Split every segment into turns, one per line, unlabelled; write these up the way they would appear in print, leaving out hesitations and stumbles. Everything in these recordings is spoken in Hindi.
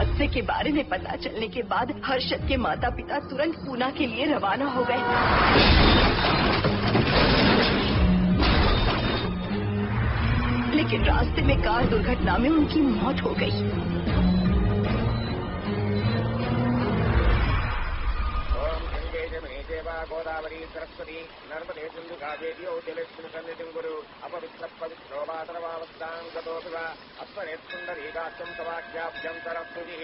हादसे के बारे में पता चलने के बाद हर्षद के माता पिता तुरंत पूना के लिए रवाना हो गए। लेकिन रास्ते में कार दुर्घटना में उनकी मौत हो गई।
गोदावरी सरस्वती नर्मदे सिंधु कावेरी जलेस्मिन् सन्निधिं कुरु अपवित्र पवित्रो वातरवावस्थां गतोऽपि वा अस्मरेत् पुण्डरीकाक्षं तवाख्याब्जं सरस्वतिः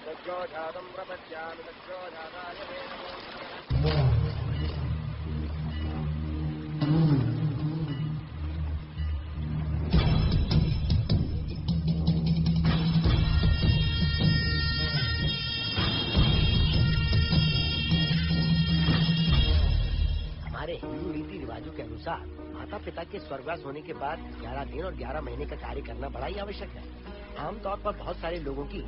सज्जो जातं प्रपद्यामि सज्जो जाताय मे नमो।
हिंदू रीति रिवाजों के अनुसार माता पिता के स्वर्गवास होने के बाद 11 दिन और 11 महीने का कार्य करना बड़ा ही आवश्यक है। आमतौर पर बहुत सारे लोगों की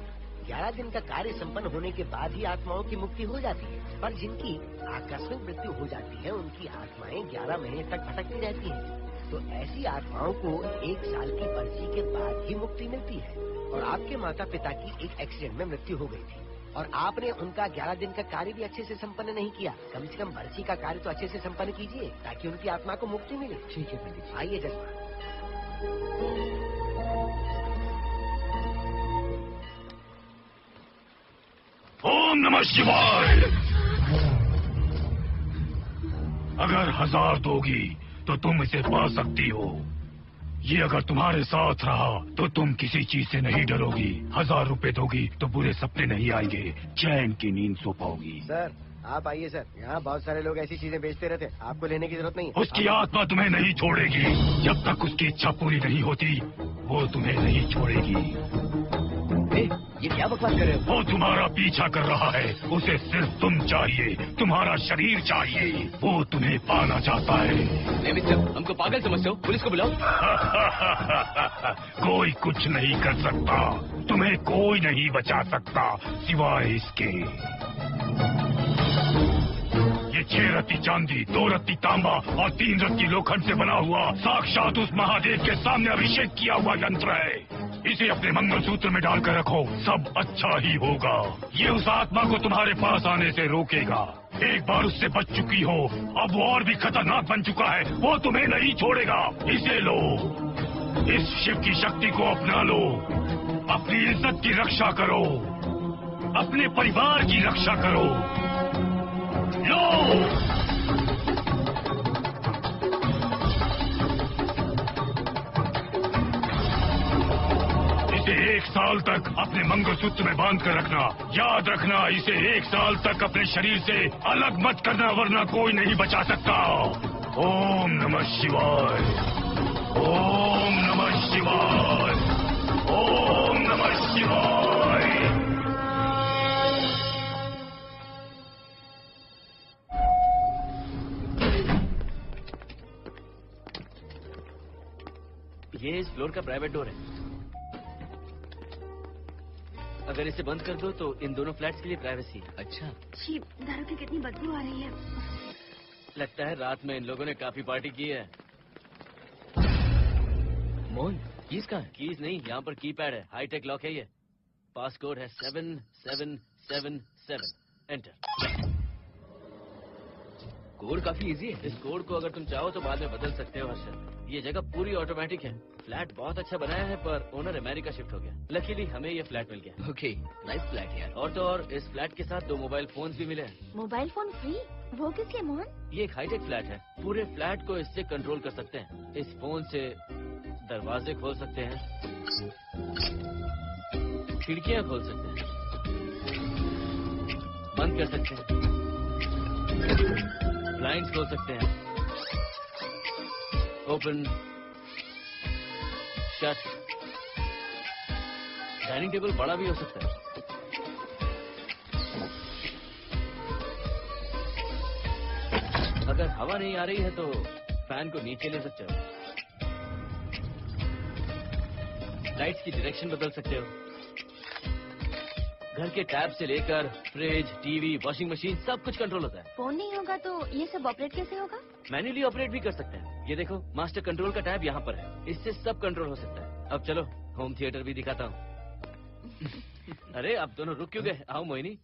11 दिन का कार्य संपन्न होने के बाद ही आत्माओं की मुक्ति हो जाती है, पर जिनकी आकस्मिक मृत्यु हो जाती है उनकी आत्माएं 11 महीने तक भटकती रहती हैं। तो ऐसी आत्माओं को 1 साल की पर्ची के बाद ही मुक्ति मिलती है। और आपके माता पिता की एक एक्सीडेंट में मृत्यु हो गई थी और आपने उनका 11 दिन का कार्य भी अच्छे से संपन्न नहीं किया। कम से कम बरसी का कार्य तो अच्छे से संपन्न कीजिए ताकि उनकी आत्मा को मुक्ति मिले।
ठीक है पंडित जी।
आइए जजमान।
ओम नमः शिवाय। अगर 1000 दोगी तो तुम इसे पा सकती हो। ये अगर तुम्हारे साथ रहा तो तुम किसी चीज से नहीं डरोगी। 1000 रुपए दोगी तो बुरे सपने नहीं आएंगे, चैन की नींद सो पाओगी।
सर आप आइए सर, यहाँ बहुत सारे लोग ऐसी चीजें बेचते रहते, आपको लेने की जरूरत नहीं है।
उसकी आत्मा तुम्हें नहीं छोड़ेगी। जब तक उसकी इच्छा पूरी नहीं होती वो तुम्हें नहीं छोड़ेगी।
ये क्या बकवास कर रहे हो?
वो तुम्हारा पीछा कर रहा है, उसे सिर्फ तुम चाहिए, तुम्हारा शरीर चाहिए, वो तुम्हें पाना चाहता है।
मिस्टर, हमको पागल समझते हो? पुलिस को बुलाओ।
कोई कुछ नहीं कर सकता, तुम्हें कोई नहीं बचा सकता सिवाय इसके। ये 6 रत्ती चांदी, 2 रत्ती तांबा और 3 रत्ती लोखंड से बना हुआ साक्षात उस महादेव के सामने अभिषेक किया हुआ यंत्र है। इसे अपने मंगलसूत्र में डालकर रखो, सब अच्छा ही होगा। ये उस आत्मा को तुम्हारे पास आने से रोकेगा। एक बार उससे बच चुकी हो, अब वो और भी खतरनाक बन चुका है, वो तुम्हें नहीं छोड़ेगा। इसे लो, इस शिव की शक्ति को अपना लो, अपनी इज्जत की रक्षा करो, अपने परिवार की रक्षा करो। लो, इसे 1 साल तक अपने मंगलसूत्र में बांध कर रखना। याद रखना, इसे 1 साल तक अपने शरीर से अलग मत करना, वरना कोई नहीं बचा सकता। ओम नमः शिवाय, ओम नमः शिवाय, ओम नमः शिवाय।
ये इस फ्लोर का प्राइवेट डोर है। अगर इसे बंद कर दो तो इन दोनों फ्लैट्स के लिए प्राइवेसी है। अच्छा।
छी, दारू की कितनी बदबू आ रही है।
लगता है रात में इन लोगों ने काफी पार्टी की है। मोहन, कीज कहाँ है? कीज नहीं, यहाँ पर कीपैड है, हाईटेक लॉक है ये। पासकोड है 7777। एंटर। कोड काफी इजी है। इस कोड को अगर तुम चाहो तो बाद में बदल सकते हो हर्षद। ये जगह पूरी ऑटोमेटिक है। फ्लैट बहुत अच्छा बनाया है पर ओनर अमेरिका शिफ्ट हो गया। लकीली हमें ये फ्लैट मिल गया। ओके, नाइस फ्लैट यार। और तो और इस फ्लैट के साथ 2 मोबाइल फोन्स भी मिले हैं।
Mobile phone free? वो किस लिए मोहन?
ये एक हाईटेक फ्लैट है, पूरे फ्लैट को इससे कंट्रोल कर सकते हैं। इस फोन से दरवाजे खोल सकते हैं, खिड़कियां खोल सकते हैं, बंद कर सकते हैं, ब्लाइंड्स खोल सकते हैं, ओपन, शट। डाइनिंग टेबल बड़ा भी हो सकता है। अगर हवा नहीं आ रही है तो फैन को नीचे ले सकते हो। लाइट्स की डायरेक्शन बदल सकते हो। घर के टैब से लेकर फ्रिज, टीवी, वॉशिंग मशीन सब कुछ कंट्रोल होता है।
फोन नहीं होगा तो ये सब ऑपरेट कैसे होगा?
मैन्युअली ऑपरेट भी कर सकते हैं। ये देखो, मास्टर कंट्रोल का टैब यहाँ पर है, इससे सब कंट्रोल हो सकता है। अब चलो होम थिएटर भी दिखाता हूँ। अरे आप दोनों रुक क्यों गए? आओ मोहिनी।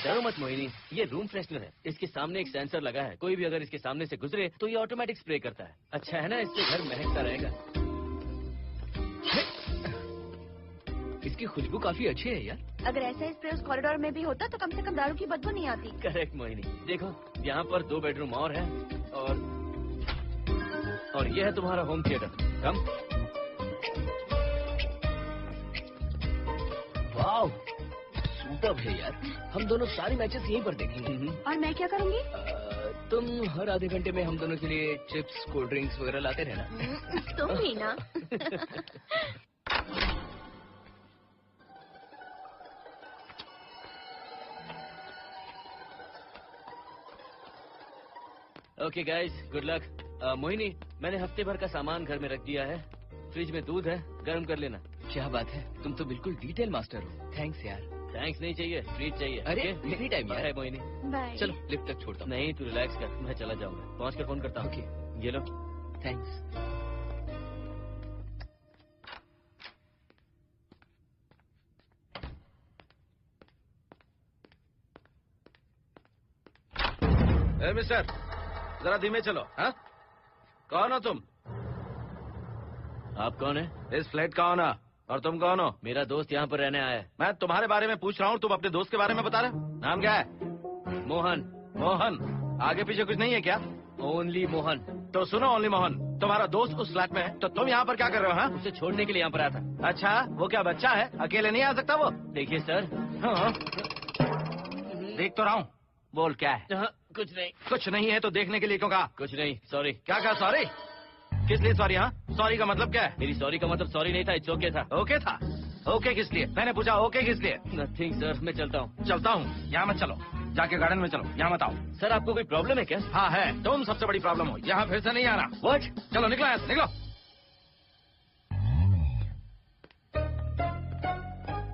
डरो मत मोहिनी, ये रूम फ्रेशनर है। इसके सामने एक सेंसर लगा है, कोई भी अगर इसके सामने से गुजरे तो ये ऑटोमेटिक स्प्रे करता है। अच्छा है ना, इससे घर महकता रहेगा।
इसकी खुशबू काफी अच्छी है यार।
अगर ऐसा स्प्रे उस कॉरिडोर में भी होता तो कम से कम दारू की बदबू नहीं आती।
करेक्ट मोहिनी। देखो यहाँ पर 2 बेडरूम और है और ये है तुम्हारा होम थिएटर। कम।
वाह, सुपर्ब है यार। हम दोनों सारी मैचेस यहीं पर देखेंगे।
और मैं क्या करूँगी?
तुम हर आधे घंटे में हम दोनों के लिए चिप्स, कोल्ड ड्रिंक्स वगैरह लाते रहना।
तुम भी ना।
Okay guys, good luck. Mohini, मैंने हफ्ते भर का सामान घर में रख दिया है। फ्रिज में दूध है, गर्म कर लेना।
क्या बात है, तुम तो बिल्कुल डिटेल मास्टर हो। थैंक्स यार।
थैंक्स नहीं चाहिए, ट्रीट चाहिए।
अरे
okay?
एनी टाइम यार।
बाय मोहिनी।
बाय।
चलो लिफ्ट तक छोड़ता हूँ।
नहीं, तू रिलैक्स कर, मैं चला जाऊंगा। पहुंच कर फोन करता हूँ।
ओके।
ये लो।
थैंक्स।
मिस्टर, जरा धीमे चलो। हाँ, कौन हो तुम?
आप कौन है?
इस फ्लैट का ओनर। और तुम कौन हो?
मेरा दोस्त यहाँ पर रहने आया है।
मैं तुम्हारे बारे में पूछ रहा हूँ, तुम अपने दोस्त के बारे में बता रहे हो? नाम क्या है?
मोहन।
मोहन? आगे पीछे कुछ नहीं है क्या?
ओनली मोहन।
तो सुनो ओनली मोहन, तुम्हारा दोस्त उस फ्लैट में है तो तुम यहाँ पर क्या कर रहे हो? हाँ,
उसे छोड़ने के लिए यहाँ पर आया था।
अच्छा, वो क्या बच्चा है? अकेले नहीं आ सकता वो?
देखिए सर।
हाँ, देख तो रहा हूँ। बोल क्या है?
हाँ, कुछ नहीं।
कुछ नहीं है तो देखने के लिए क्यों कहा?
कुछ नहीं, सॉरी।
क्या कहा सॉरी? किस लिए सॉरी? हाँ, सॉरी का मतलब क्या है?
मेरी सॉरी का मतलब सॉरी नहीं था, इट्स ओके था।
ओके था? ओके किस लिए? मैंने पूछा ओके किस लिए?
नथिंग सर, मैं चलता हूँ।
चलता हूँ? यहाँ मत चलो, जाके गार्डन में चलो, यहाँ मत आओ।
सर आपको कोई प्रॉब्लम है क्या?
हाँ है, तुम सबसे बड़ी प्रॉब्लम हो। यहाँ फिर से नहीं आना।
व्हाट?
चलो निकलो यहाँ से, निकलो।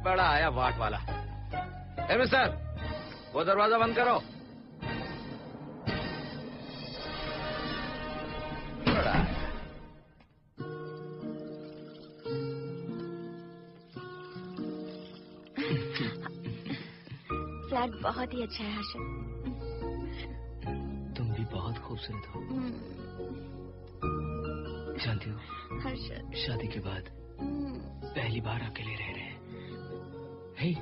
बड़ा आया वाट वाला। ए मिस्टर, वो दरवाजा बंद करो। बड़ा आया।
फ्लैट बहुत ही अच्छा है हर्षद।
तुम भी बहुत खूबसूरत हो। जानती हो,
हर्षद।
शादी के बाद पहली बार अकेले रह रहे हैं। हे,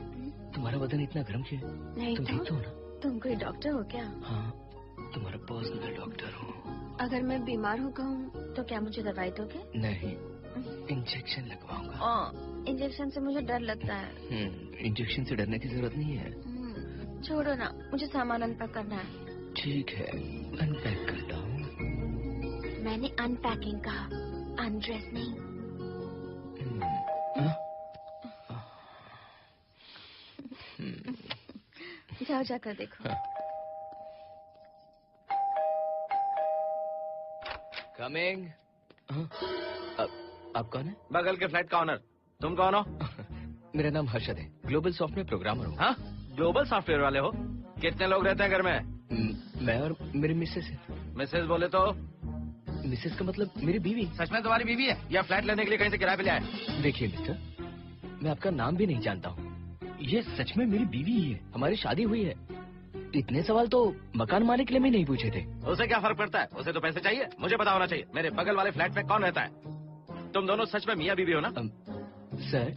तुम्हारा बदन इतना गर्म क्यों है?
नहीं
तुम ठीक तो हो ना?
तुम कोई डॉक्टर हो क्या?
हाँ, तुम्हारा पर्सनल डॉक्टर हूँ।
अगर मैं बीमार हो गई तो क्या मुझे दवाई दोगे?
नहीं, इंजेक्शन लगवाऊंगा।
इंजेक्शन से मुझे डर लगता है।
इंजेक्शन से डरने की जरूरत नहीं है।
छोड़ो ना, मुझे सामान अनपैक करना है।
ठीक है, अनपैक करता हूँ।
मैंने अनपैकिंग कहा, अनड्रेस नहीं। जाओ जाकर देखो।
कमिंग। आप कौन है?
बगल के फ्लैट का ऑनर। तुम कौन हो?
मेरा नाम हर्षद है, ग्लोबल सॉफ्टवेयर प्रोग्रामर हूँ।
हाँ, ग्लोबल सॉफ्टवेयर वाले हो? कितने लोग रहते हैं घर में?
मैं और मेरी मिसेस है।
मिसेज बोले तो?
मिसेस का मतलब मेरी बीवी।
सच में तुम्हारी बीवी है या फ्लैट लेने के लिए कहीं से किराए पे ले आए?
देखिए मिस्टर, मैं आपका नाम भी नहीं जानता हूँ। ये सच में मेरी बीवी ही है, हमारी शादी हुई है। इतने सवाल तो मकान मालिक ने भी नहीं पूछे थे।
उसे क्या फर्क पड़ता है? उसे तो पैसे चाहिए, मुझे पता होना चाहिए। मेरे बगल वाले फ्लैट में कौन रहता है? तुम दोनों सच में मियाँ बीवी हो ना?
सर,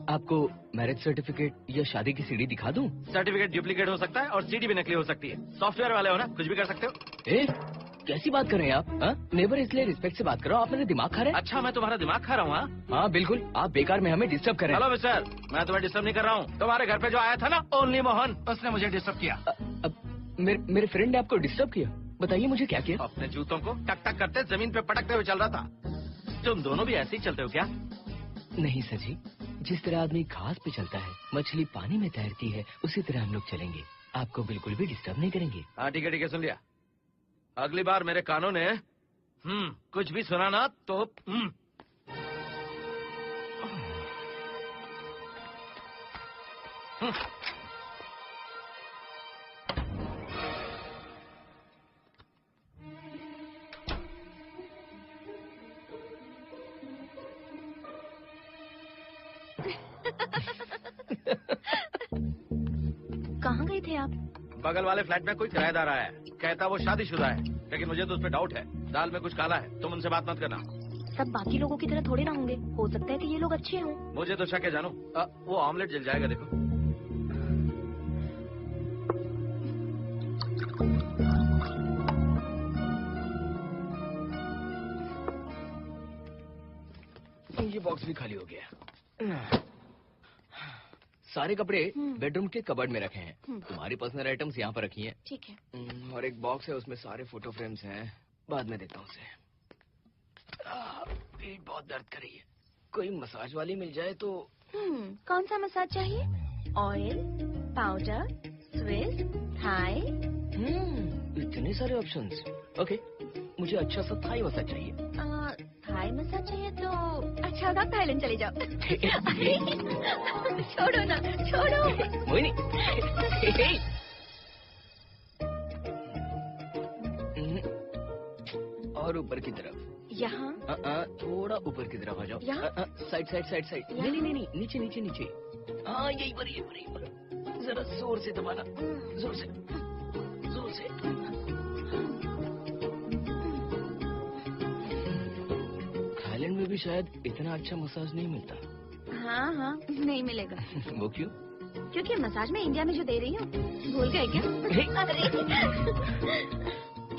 आपको मैरिज सर्टिफिकेट या शादी की सीडी दिखा दूं?
सर्टिफिकेट डुप्लीकेट हो सकता है और सीडी भी नकली हो सकती है। सॉफ्टवेयर वाले हो ना, कुछ भी कर सकते हो।
कैसी बात कर रहे हैं आप? नेबर, इसलिए रिस्पेक्ट से बात करो। आप मेरे दिमाग खा रहे हैं?
अच्छा, मैं तुम्हारा दिमाग खा रहा हूँ? हाँ
बिल्कुल, आप बेकार में हमें डिस्टर्ब कर रहे हैं।
हेलो मिस्टर, मैं तुम्हें डिस्टर्ब नहीं कर रहा हूँ। तुम्हारे घर पे जो आया था ना, ओनली मोहन, उसने मुझे डिस्टर्ब किया।
मेरे फ्रेंड ने आपको डिस्टर्ब किया? बताइए मुझे क्या किया?
अपने जूतों को टक टक करते जमीन पे पटकते हुए चल रहा था। तुम दोनों भी ऐसे ही चलते हो क्या?
नहीं सर जी, जिस तरह आदमी घास पे चलता है, मछली पानी में तैरती है, उसी तरह हम लोग चलेंगे। आपको बिल्कुल भी डिस्टर्ब नहीं करेंगे।
हाँ ठीक है, सुन लिया। अगली बार मेरे कानों ने कुछ भी सुना ना तो
बगल वाले फ्लैट में कोई किराएदार आया है, कहता वो शादीशुदा है, लेकिन मुझे तो उस पर डाउट है। दाल में कुछ काला है, तुम उनसे बात मत करना।
सब बाकी लोगों की तरह थोड़े ना होंगे, हो सकता है कि ये लोग अच्छे हों।
मुझे तो शक है जानू। वो ऑमलेट जल जाएगा देखो।
ये बॉक्स भी खाली हो गया। सारे कपड़े बेडरूम के कबर्ड में रखे हैं। तुम्हारी पर्सनल आइटम्स यहाँ पर रखी हैं।
ठीक है।
और एक बॉक्स है, उसमें सारे फोटो फ्रेम्स हैं। बाद में देता हूँ उसे। पेट बहुत दर्द कर रही है, कोई मसाज वाली मिल जाए तो।
कौन सा मसाज चाहिए? Oil, powder, Swiss, Thai?
इतने सारे ऑप्शंस। ओके, मुझे अच्छा सा थाई मसाज चाहिए।
थाई मसाज चाहिए तो अच्छा होगा थाईलैंड चले जाओ। छोड़ो ना, छोड़ो।
मोहिनी। और ऊपर की तरफ।
यहाँ?
थोड़ा ऊपर की तरफ आ जाओ।
यहाँ?
Side side side side. नहीं नहीं नहीं, नीचे नीचे नीचे। हाँ यही पर, यही पर, यही पर। जरा जोर से दबाना, जोर से, जोर से। थाईलैंड में भी शायद इतना अच्छा मसाज नहीं मिलता।
हाँ हाँ, नहीं मिलेगा।
वो क्यों?
क्योंकि मसाज में इंडिया में जो दे रही हूँ, भूल गए क्या?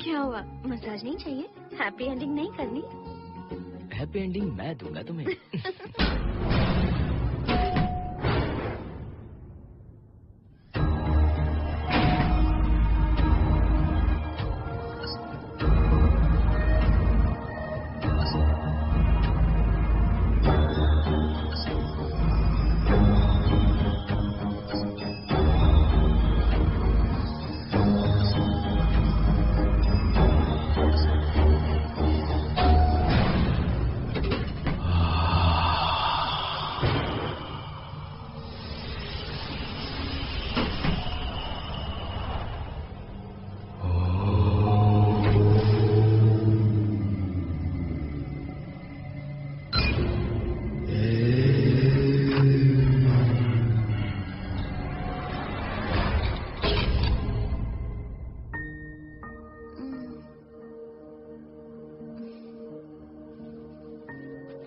क्या हुआ, मसाज नहीं चाहिए? हैप्पी एंडिंग नहीं करनी?
हैप्पी एंडिंग मैं दूंगा तुम्हें।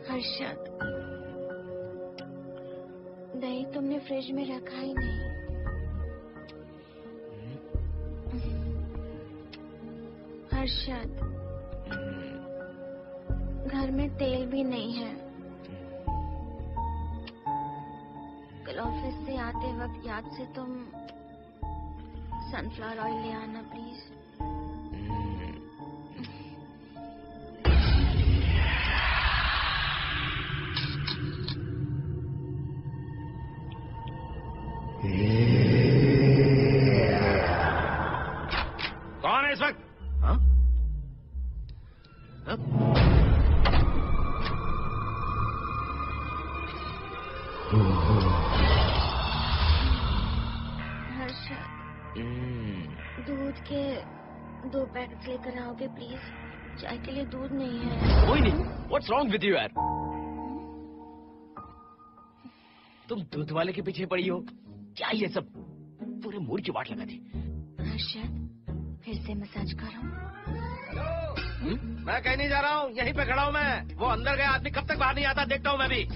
हर्षद, दही तुमने फ्रिज में रखा ही नहीं। हर्षद, घर में तेल भी नहीं है। कल ऑफिस से आते वक्त याद से तुम सनफ्लावर ऑयल ले आना प्लीज।
कौन है इस वक्त? हाँ? हाँ?
हर्षद, दूध के 2 पैकेट लेकर आओगे प्लीज? चाय के लिए दूध नहीं है।
Mohini, what's wrong with you यार? तुम दूध वाले के पीछे पड़ी हो? क्या ये सब? पूरे मूड की वाट लगा दी।
हर्षद, फिर से मसाज करो।
मैं कहीं नहीं जा रहा हूँ, यहीं पे खड़ा हूँ मैं। वो अंदर गया आदमी कब तक बाहर नहीं आता, देखता हूँ मैं भी।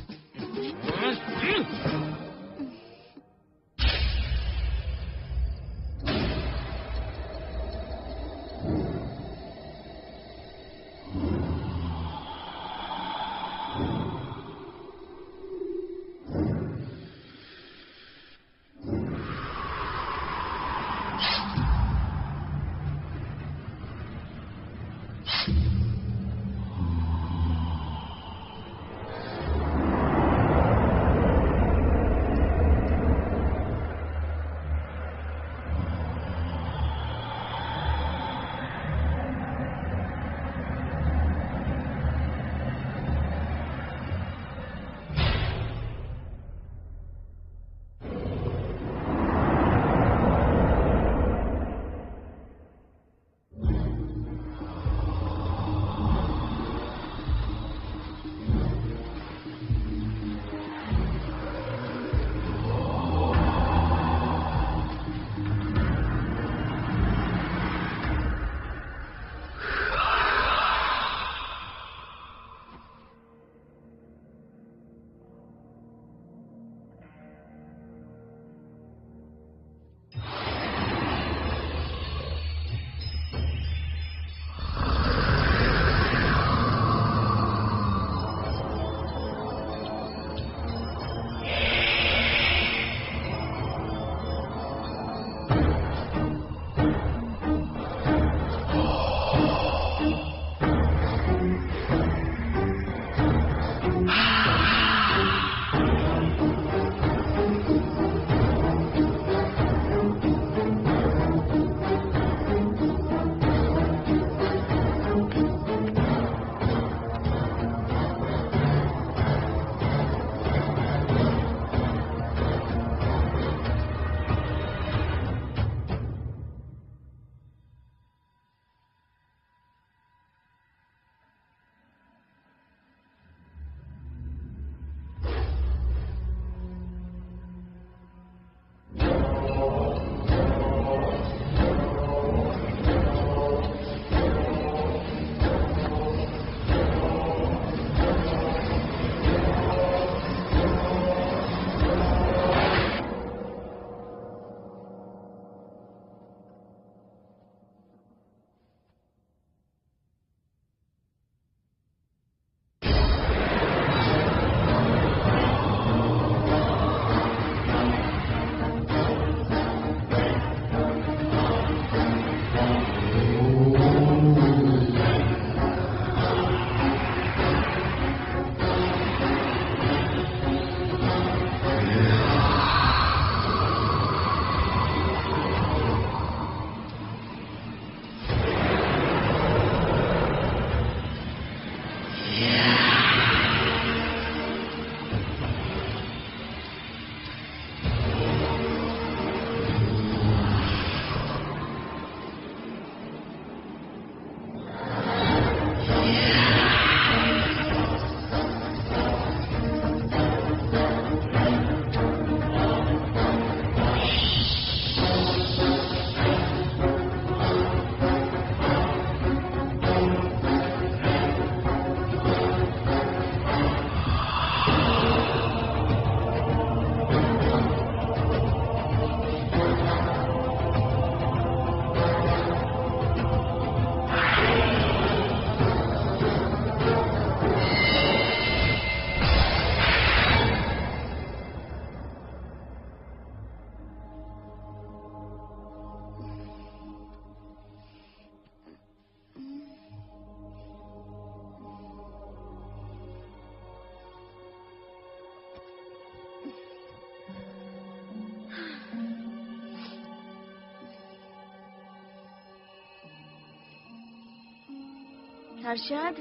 हर्षद,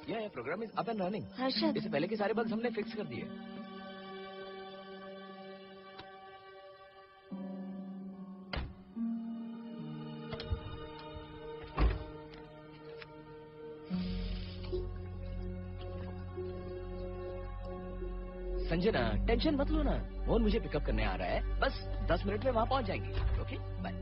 ये program is up and running.
Harshad,
इससे पहले के सारे बग्स हमने फिक्स कर दिए। संजना, टेंशन मत लो ना। मोहन मुझे पिकअप करने आ रहा है, बस 10 मिनट में वहां पहुंच जाएंगे। Okay, bye.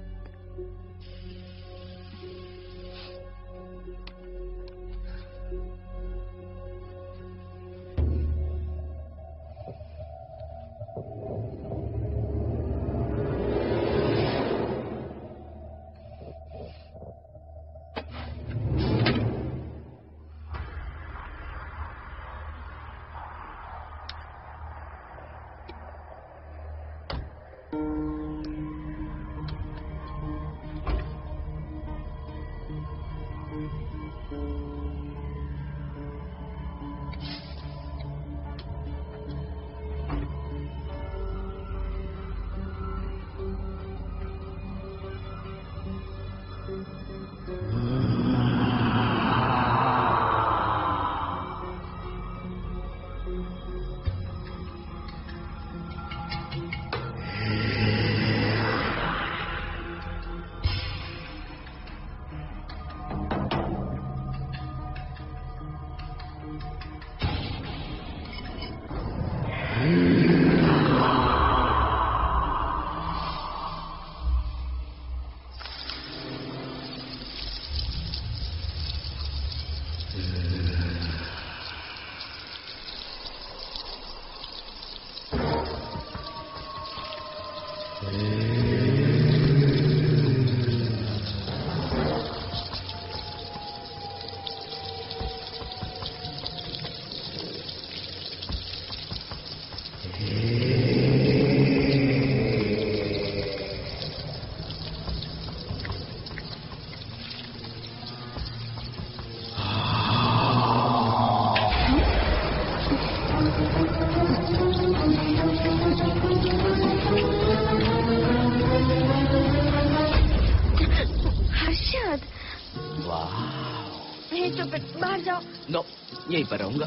यहीं पर रहूंगा,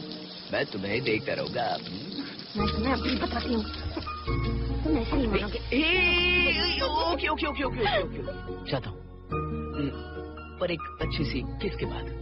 मैं तुम्हें देखता रहूंगा।
मैं तुम्हें अभी बताती हूँ, तुम ऐसे नहीं मानोगे।
Okay okay okay okay okay okay, चाहता हूँ, पर एक अच्छी सी किस के बाद।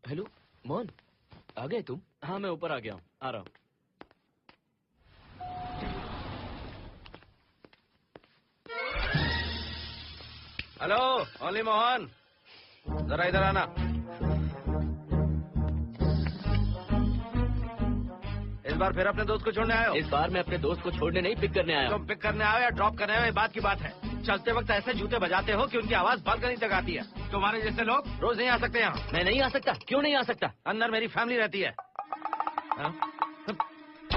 हेलो मोहन, आ गए तुम?
हाँ, मैं ऊपर आ गया हूँ, आ रहा हूँ।
हेलो, ओनली मोहन, जरा इधर आना। इस बार फिर अपने दोस्त को छोड़ने आए हो?
इस बार मैं अपने दोस्त को छोड़ने नहीं, पिक करने आया हूँ।
तुम पिक करने आए या ड्रॉप करने आए, ये बात की बात है। चलते वक्त ऐसे जूते बजाते हो कि उनकी आवाज बालकनी तक आती है। तुम्हारे जैसे लोग रोज नहीं आ सकते यहाँ।
मैं नहीं आ सकता? क्यों नहीं आ सकता?
अंदर मेरी फैमिली रहती है।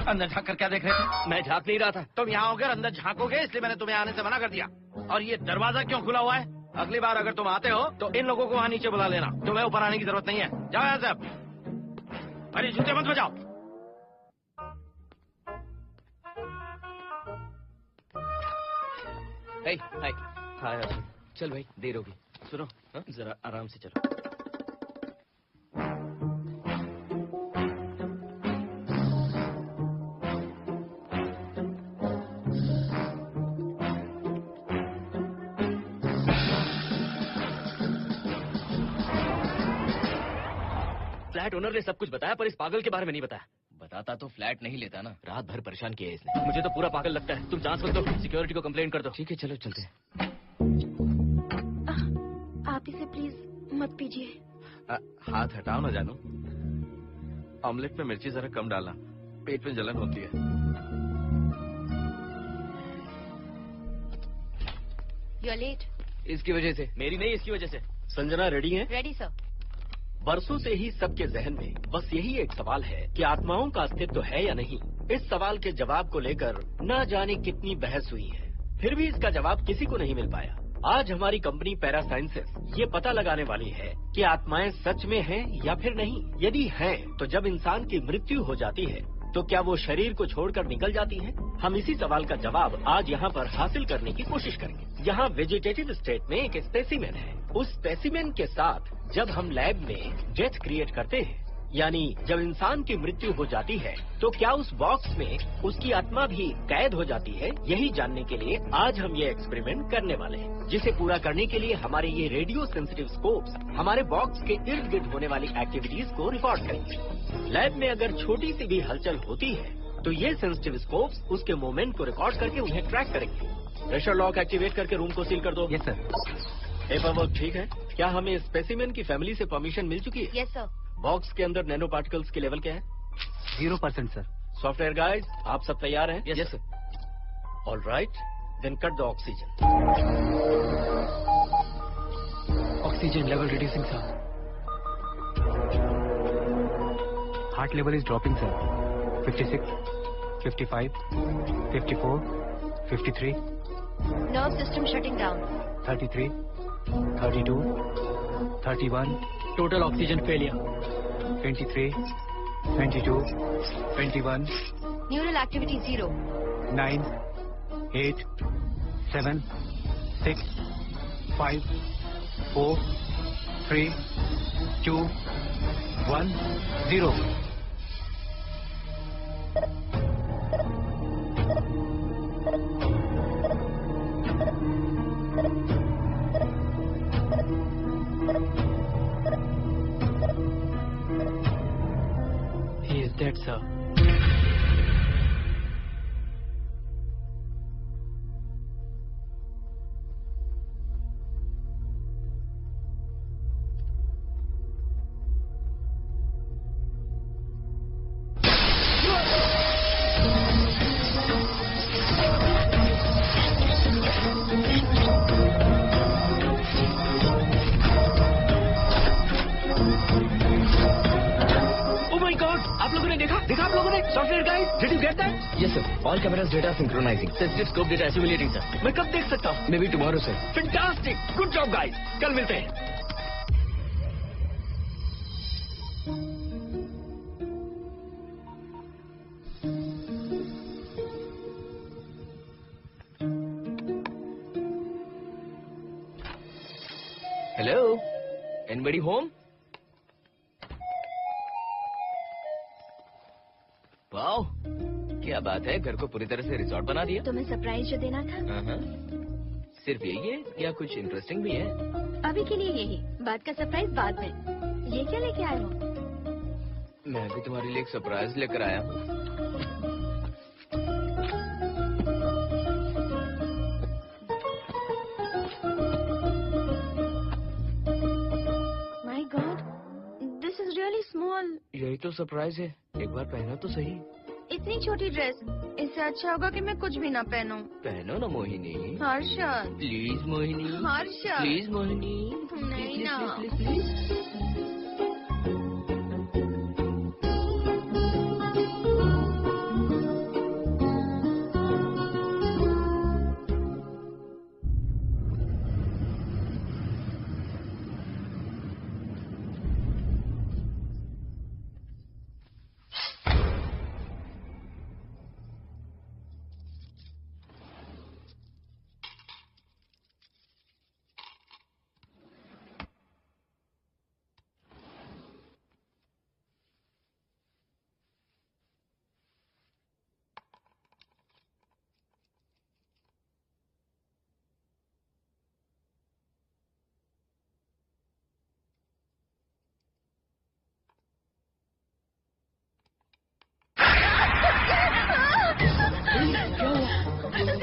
अंदर झाँक कर क्या देख रहे थे?
मैं झाँक नहीं रहा था।
तुम यहाँ होकर अंदर झाँकोगे, इसलिए मैंने तुम्हें आने से मना कर दिया। और ये दरवाजा क्यों खुला हुआ है? अगली बार अगर तुम आते हो तो इन लोगों को वहाँ नीचे बुला लेना। तुम्हें ऊपर आने की जरूरत नहीं है। जाओ यहाँ से अब। अरे जूते मत बजाओ।
हाय हाय हाय हर्षद, चल भाई देर होगी।
सुनो जरा आराम से चलो। फ्लैट ओनर ने सब कुछ बताया पर इस पागल के बारे में नहीं बताया।
बताता तो फ्लैट नहीं लेता ना, रात भर परेशान किया इसने।
मुझे तो पूरा पागल लगता है। तुम जांच कर दो, सिक्योरिटी को कंप्लेंट कर दो।
ठीक है चलो चलते हैं।
आप इसे प्लीज मत पीजिए।
हाथ हटाओ ना जानू। ऑमलेट में मिर्ची जरा कम डालना, पेट में जलन होती है।
You are late.
इसकी वजह से।
मेरी नहीं, इसकी वजह से।
संजना रेडी है?
Ready sir.
बरसों से ही सबके जहन में बस यही एक सवाल है कि आत्माओं का अस्तित्व है या नहीं। इस सवाल के जवाब को लेकर न जाने कितनी बहस हुई है, फिर भी इसका जवाब किसी को नहीं मिल पाया। आज हमारी कंपनी पैरासाइंसेस ये पता लगाने वाली है कि आत्माएं सच में हैं या फिर नहीं। यदि हैं, तो जब इंसान की मृत्यु हो जाती है तो क्या वो शरीर को छोड़कर निकल जाती है? हम इसी सवाल का जवाब आज यहाँ पर हासिल करने की कोशिश करेंगे। यहाँ वेजिटेटिव स्टेट में एक स्पेसिमेन है। उस स्पेसिमेन के साथ जब हम लैब में डेथ क्रिएट करते हैं, यानी जब इंसान की मृत्यु हो जाती है, तो क्या उस बॉक्स में उसकी आत्मा भी कैद हो जाती है? यही जानने के लिए आज हम ये एक्सपेरिमेंट करने वाले हैं, जिसे पूरा करने के लिए हमारे ये रेडियो सेंसिटिव स्कोप्स हमारे बॉक्स के इर्द गिर्द होने वाली एक्टिविटीज को रिकॉर्ड करेंगे। लैब में अगर छोटी सी भी हलचल होती है तो ये सेंसिटिव स्कोप्स उसके मूवमेंट को रिकॉर्ड करके उन्हें ट्रैक करेंगे। प्रेशर लॉक एक्टिवेट करके रूम को सील कर दो।
Yes sir.
पेपर वर्क ठीक है? क्या हमें स्पेसिमेन की फैमिली से परमिशन मिल चुकी है?
Yes sir.
बॉक्स के अंदर नैनो पार्टिकल्स के लेवल क्या है?
0% सर।
सॉफ्टवेयर गाइस, आप सब तैयार हैं?
Yes sir.
All right, then cut the oxygen.
Oxygen level reducing sir. Heart level is dropping sir. 56, 55, 54, 53,
nerve system shutting down.
33, 32, 31, total oxygen failure. 23, 22, 21,
neural activity 0।
9, 8, 7, 6, 5, 4, 3, 2, 1, 0। He is dead, sir.
देखा आप लोगों ने? Software guys, did you get that?
Yes sir. All cameras data synchronizing.
Sensitive scope data assimilating sir.
मैं कब देख सकता हूँ?
Maybe tomorrow sir.
Fantastic, good job guys, कल मिलते हैं।
Hello? Anybody home? वाओ, क्या बात है, घर को पूरी तरह से रिजॉर्ट बना दिया।
तुम्हें सरप्राइज जो देना था।
सिर्फ यही है या कुछ इंटरेस्टिंग भी है?
अभी के लिए यही, बाद का सरप्राइज बाद में। ये क्या लेके आए हो?
मैं भी तुम्हारे लिए एक सरप्राइज लेकर आया हूँ।
My God, this is really small.
यही तो सरप्राइज है, एक बार पहना तो सही।
इतनी छोटी ड्रेस, इससे अच्छा होगा कि मैं कुछ भी ना पहनूं।
पहनो ना मोहिनी।
हर्षद,
प्लीज मोहिनी।
हर्षद,
प्लीज मोहिनी।
नहीं ना।
Please please.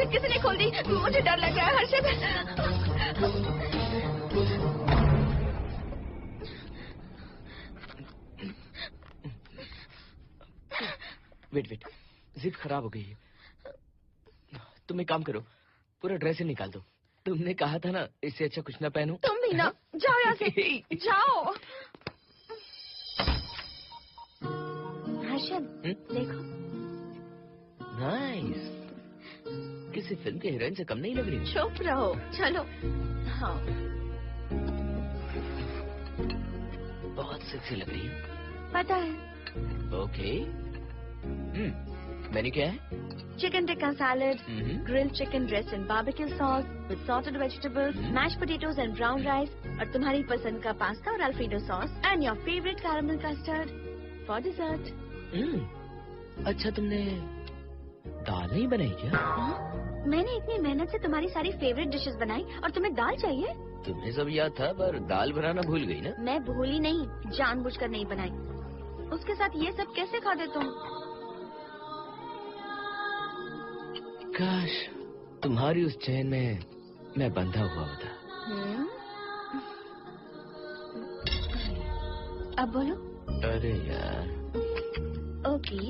किसी ने खोल दी। मुझे डर लग रहा है हर्षद।
वेट, जिप खराब हो गई है। तुम एक काम करो, पूरा ड्रेस ही निकाल दो। तुमने कहा था ना इससे अच्छा कुछ ना पहनूं।
तुम भी ना, जाओ यहाँ से, जाओ। हर्षद, देखो।
नाइस, किसी फिल्म के हीरोइन से कम नहीं लग रही।
चुप रहो, चलो। हाँ,
बहुत सेक्सी लग रही है।
पता है।
ओके। मेन्यू क्या है?
Chicken tikka salad, grilled chicken dress in barbecue sauce with sauteed vegetables, mashed potatoes and brown rice, और तुम्हारी पसंद का पास्ता और Alfredo sauce, and your favourite caramel custard for dessert.
अच्छा, तुमने दाल नहीं बनाई क्या?
मैंने इतनी मेहनत से तुम्हारी सारी फेवरेट डिशेस बनाई और तुम्हें दाल चाहिए?
तुम्हें सब याद था, पर दाल बनाना भूल गई ना?
मैं भूली नहीं, जानबूझकर नहीं बनाई। उसके साथ ये सब कैसे खा दे तुम?
काश तुम्हारी उस चैन में मैं बंधा हुआ होता।
अब बोलो।
अरे यार।
ओके,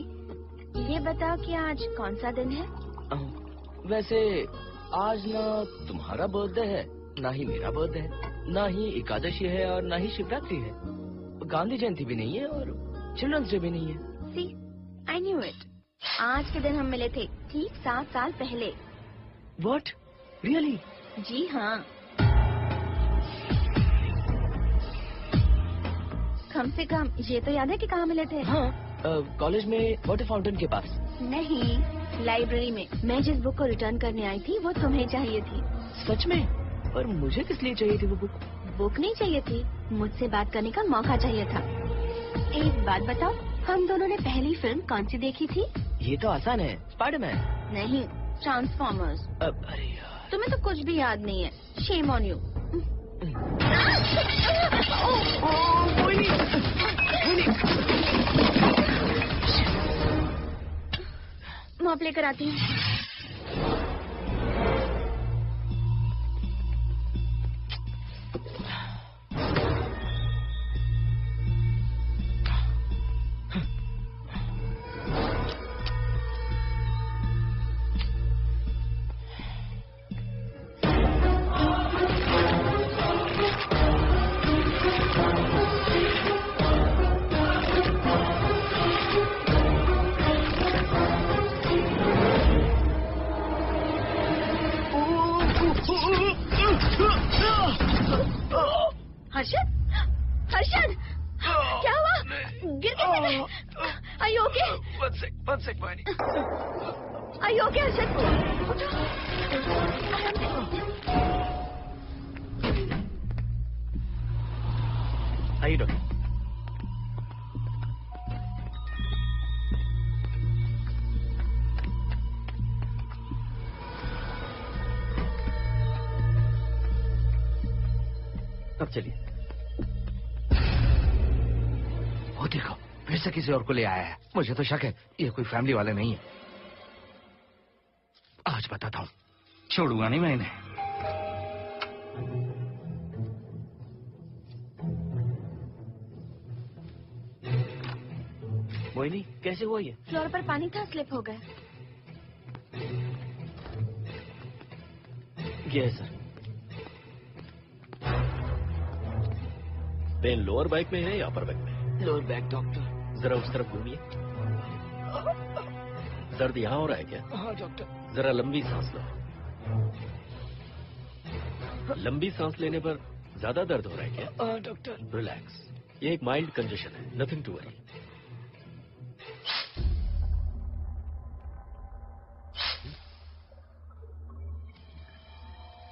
ये बताओ कि आज कौन सा दिन है?
वैसे आज ना तुम्हारा बर्थडे है, ना ही मेरा बर्थडे है, ना ही एकादशी है और ना ही शिवरात्रि है। गांधी जयंती भी नहीं है और चिल्ड्रंस डे भी नहीं है।
सी, आई न्यू इट। आज के दिन हम मिले थे ठीक 7 साल पहले।
What? Really?
जी हाँ। कम से कम ये तो याद है कि कहाँ मिले थे?
हाँ, कॉलेज में वाटर फाउंटेन के पास।
नहीं, लाइब्रेरी में। मैं जिस बुक को रिटर्न करने आई थी वो तुम्हें चाहिए थी।
सच में? पर मुझे किस लिए चाहिए थी वो बुक?
बुक नहीं चाहिए थी, मुझसे बात करने का मौका चाहिए था। एक बात बताओ, हम दोनों ने पहली फिल्म कौन सी देखी थी?
ये तो आसान है, स्पाइडरमैन।
नहीं, ट्रांसफॉर्मर्स।
अरे यार,
तुम्हें तो कुछ भी याद नहीं है। Shame on you. मॉप लेकर आती हूँ। हर्षद, हर्षद, क्या हुआ? गिर गए? Are you okay?
One sec, Vani.
Are you okay, Harshad?
आइए डॉक्टर।
अब चलिए। वो देखो, फिर से किसी और को ले आया है। मुझे तो शक है ये कोई फैमिली वाले नहीं है। आज बताता हूँ, छोड़ूंगा नहीं मैं इन्हें।
मोहिनी, कैसे हुआ ये?
फ्लोर पर पानी था, स्लिप हो गए।
ये है सर।
पेन लोअर बैक में है या अपर बैक में?
Lower back doctor.
जरा उस तरफ घूमिए। दर्द यहाँ हो रहा है क्या?
हाँ डॉक्टर।
जरा लंबी सांस लो। लंबी सांस लेने पर ज्यादा दर्द हो रहा है क्या?
हाँ डॉक्टर।
रिलैक्स, ये एक माइल्ड कंजेशन है, नथिंग टू वरी।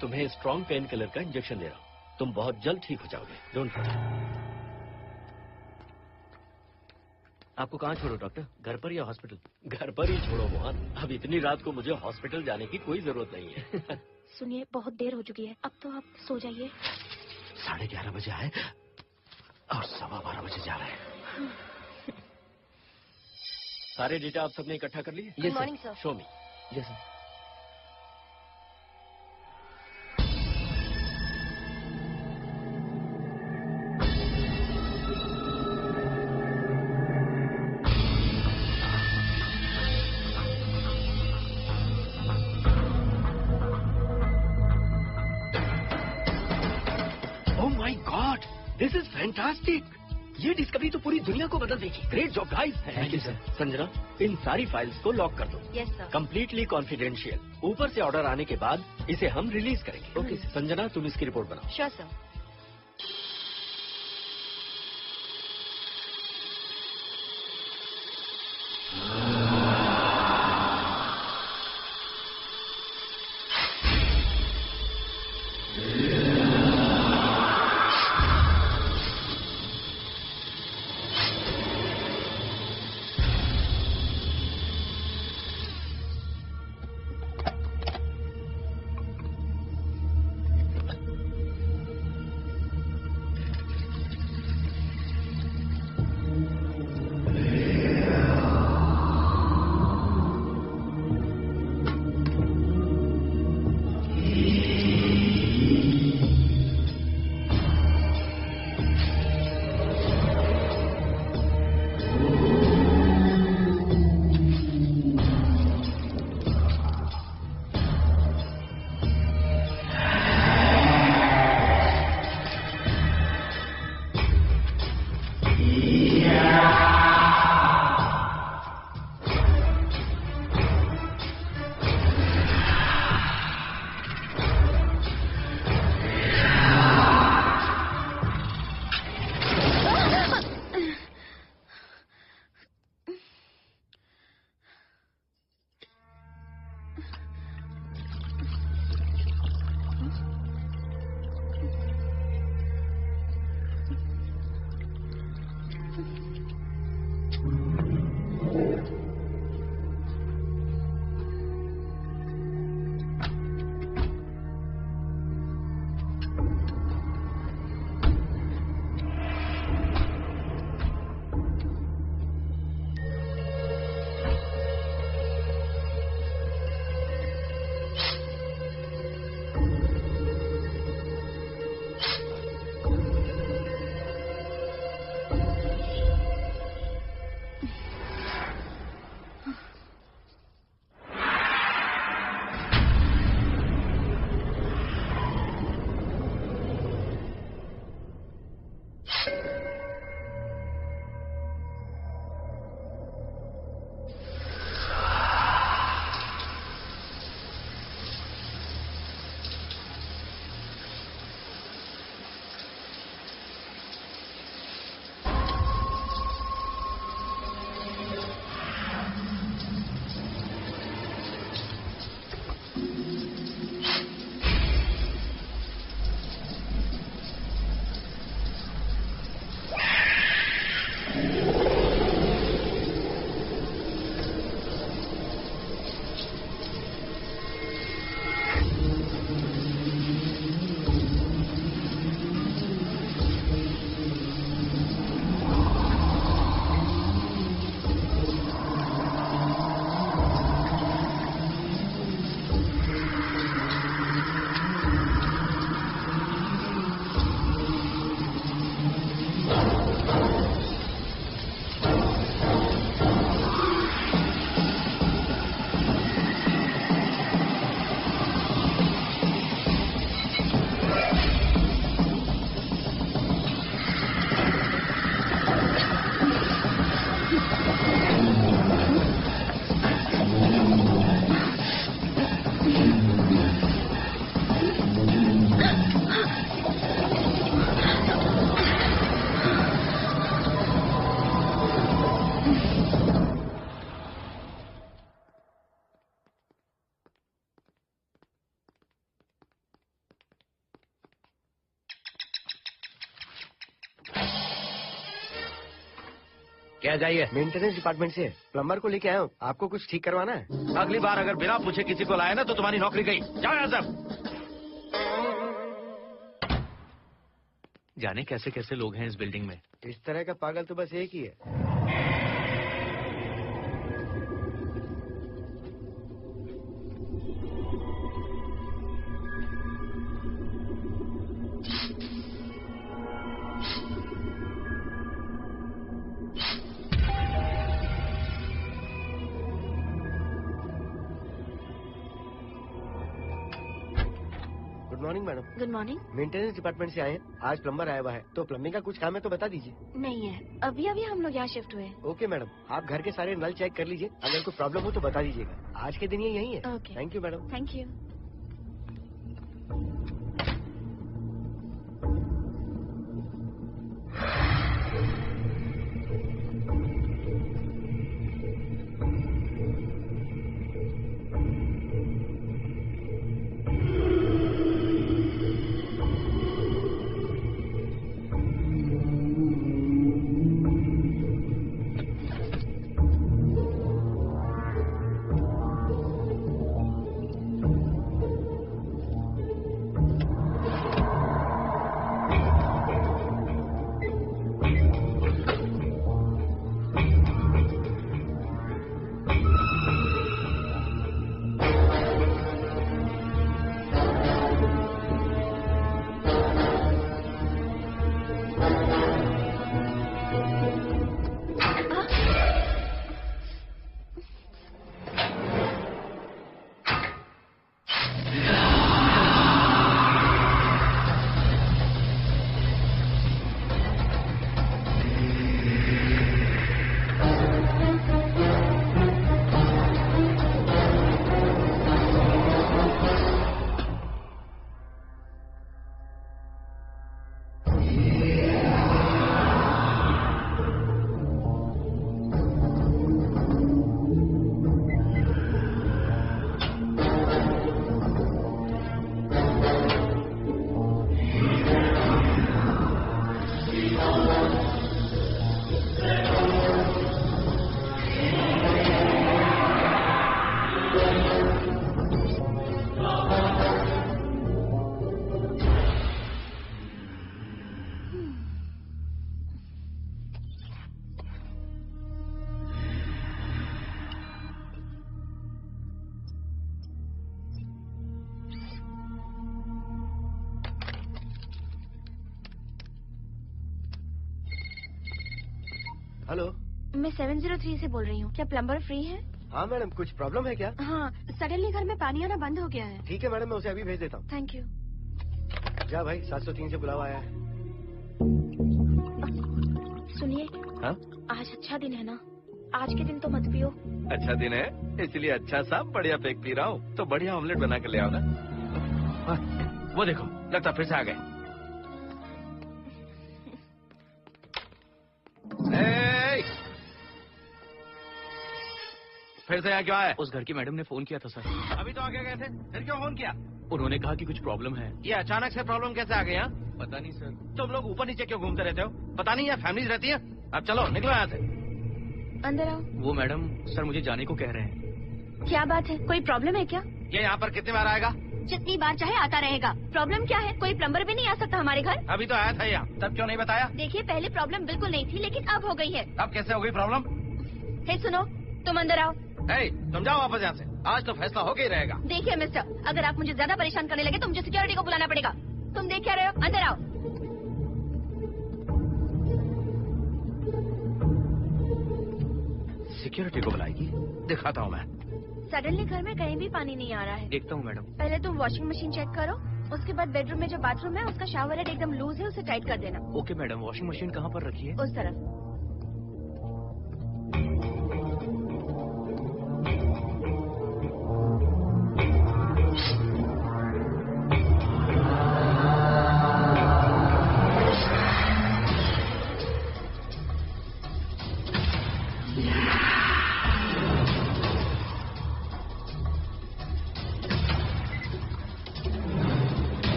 तुम्हें स्ट्रॉन्ग पेन किलर का इंजेक्शन दे रहा हूं, तुम बहुत जल्द ठीक हो जाओगे। Don't worry. आपको कहाँ छोड़ो डॉक्टर, घर पर या हॉस्पिटल? घर पर ही छोड़ो मोहन, अब इतनी रात को मुझे हॉस्पिटल जाने की कोई जरूरत नहीं है।
सुनिए, बहुत देर हो चुकी है, अब तो आप सो जाइए।
11:30 बजे आए और 12:15 बजे जा रहे हैं।
सारे डेटा आप सबने इकट्ठा कर लिए?
Good morning sir.
Show me.
Yes sir.
This is fantastic. ये डिस्कवरी तो पूरी दुनिया को बदल देगी। Great job guys.
Thank you sir. Sanjana, इन सारी फाइल्स को लॉक कर दो।
Yes sir.
Completely confidential. ऊपर से ऑर्डर आने के बाद इसे हम रिलीज करेंगे। ओके संजना, तुम इसकी रिपोर्ट बनाओ।
Sure sir.
क्या चाहिए? मेंटेनेंस डिपार्टमेंट से प्लम्बर को लेके आया हूँ। आपको कुछ ठीक करवाना है?
अगली बार अगर बिना पूछे किसी को लाए ना तो तुम्हारी नौकरी गई। जाओ यहाँ सब। जाने कैसे कैसे लोग हैं इस बिल्डिंग में।
इस तरह का पागल तो बस एक ही है। Morning madam.
Good morning.
Maintenance department से आए हैं। आज प्लम्बर आया हुआ है, तो प्लम्बिंग का कुछ काम है तो बता दीजिए।
नहीं है, अभी अभी हम लोग यहाँ शिफ्ट हुए।
ओके मैडम, आप घर के सारे नल चेक कर लीजिए, अगर कोई प्रॉब्लम हो तो बता दीजिएगा। आज के दिन ये यही है।
Okay.
Thank you madam.
Thank you.
Hello,
मैं 703 से बोल रही हूँ। क्या प्लम्बर फ्री है?
हाँ मैडम, कुछ प्रॉब्लम है क्या?
हाँ, सडनली घर में पानी आना बंद हो गया है।
ठीक है मैडम, मैं उसे अभी भेज देता हूँ।
Thank you.
जा भाई, 703 से बुलावा आया है।
सुनिए,
हाँ?
आज अच्छा दिन है ना? आज के दिन तो मत पियो।
अच्छा दिन है, इसलिए अच्छा सा बढ़िया पेक पी रहा हूँ। तो बढ़िया ऑमलेट बना कर ले आओ ना। वो देखो, लगता फिर से आ गए। फिर से यहाँ क्यों आए?
उस घर की मैडम ने फोन किया था सर।
अभी तो आगे गए थे, फिर क्यों फोन किया?
उन्होंने कहा कि कुछ प्रॉब्लम है।
ये अचानक से प्रॉब्लम कैसे आ गई? यहाँ
पता नहीं सर।
तुम लोग ऊपर नीचे क्यों घूमते रहते हो? पता नहीं यहाँ फैमिलीज रहती है। अब चलो निकलो यहाँ से।
अंदर आओ।
वो मैडम सर मुझे जाने को कह रहे हैं।
क्या बात है, कोई प्रॉब्लम है क्या?
ये यहाँ पर कितनी बार आएगा?
जितनी बार चाहे आता रहेगा। प्रॉब्लम क्या है? कोई प्लम्बर भी नहीं आ सकता हमारे घर?
अभी तो आया था यहाँ, तब क्यों नहीं बताया?
देखिए, पहले प्रॉब्लम बिल्कुल नहीं थी, लेकिन अब हो गई है।
अब कैसे हो गई प्रॉब्लम?
हे सुनो, तुम अंदर आओ।
तुम जाओ वापस यहाँ से। आज तो फैसला होके ही रहेगा।
देखिए मिस्टर, अगर आप मुझे ज्यादा परेशान करने लगे तो मुझे सिक्योरिटी को बुलाना पड़ेगा। तुम देख क्या रहे हो? अंदर आओ।
सिक्योरिटी को बुलाएगी? दिखाता हूँ मैं।
सडनली घर में कहीं भी पानी नहीं आ रहा है।
देखता हूँ मैडम।
पहले तुम वॉशिंग मशीन चेक करो, उसके बाद बेडरूम में जो बाथरूम है उसका शावर हेड एकदम लूज है, उसे टाइट कर देना।
ओके मैडम, वॉशिंग मशीन कहाँ पर रखी है?
उस तरफ।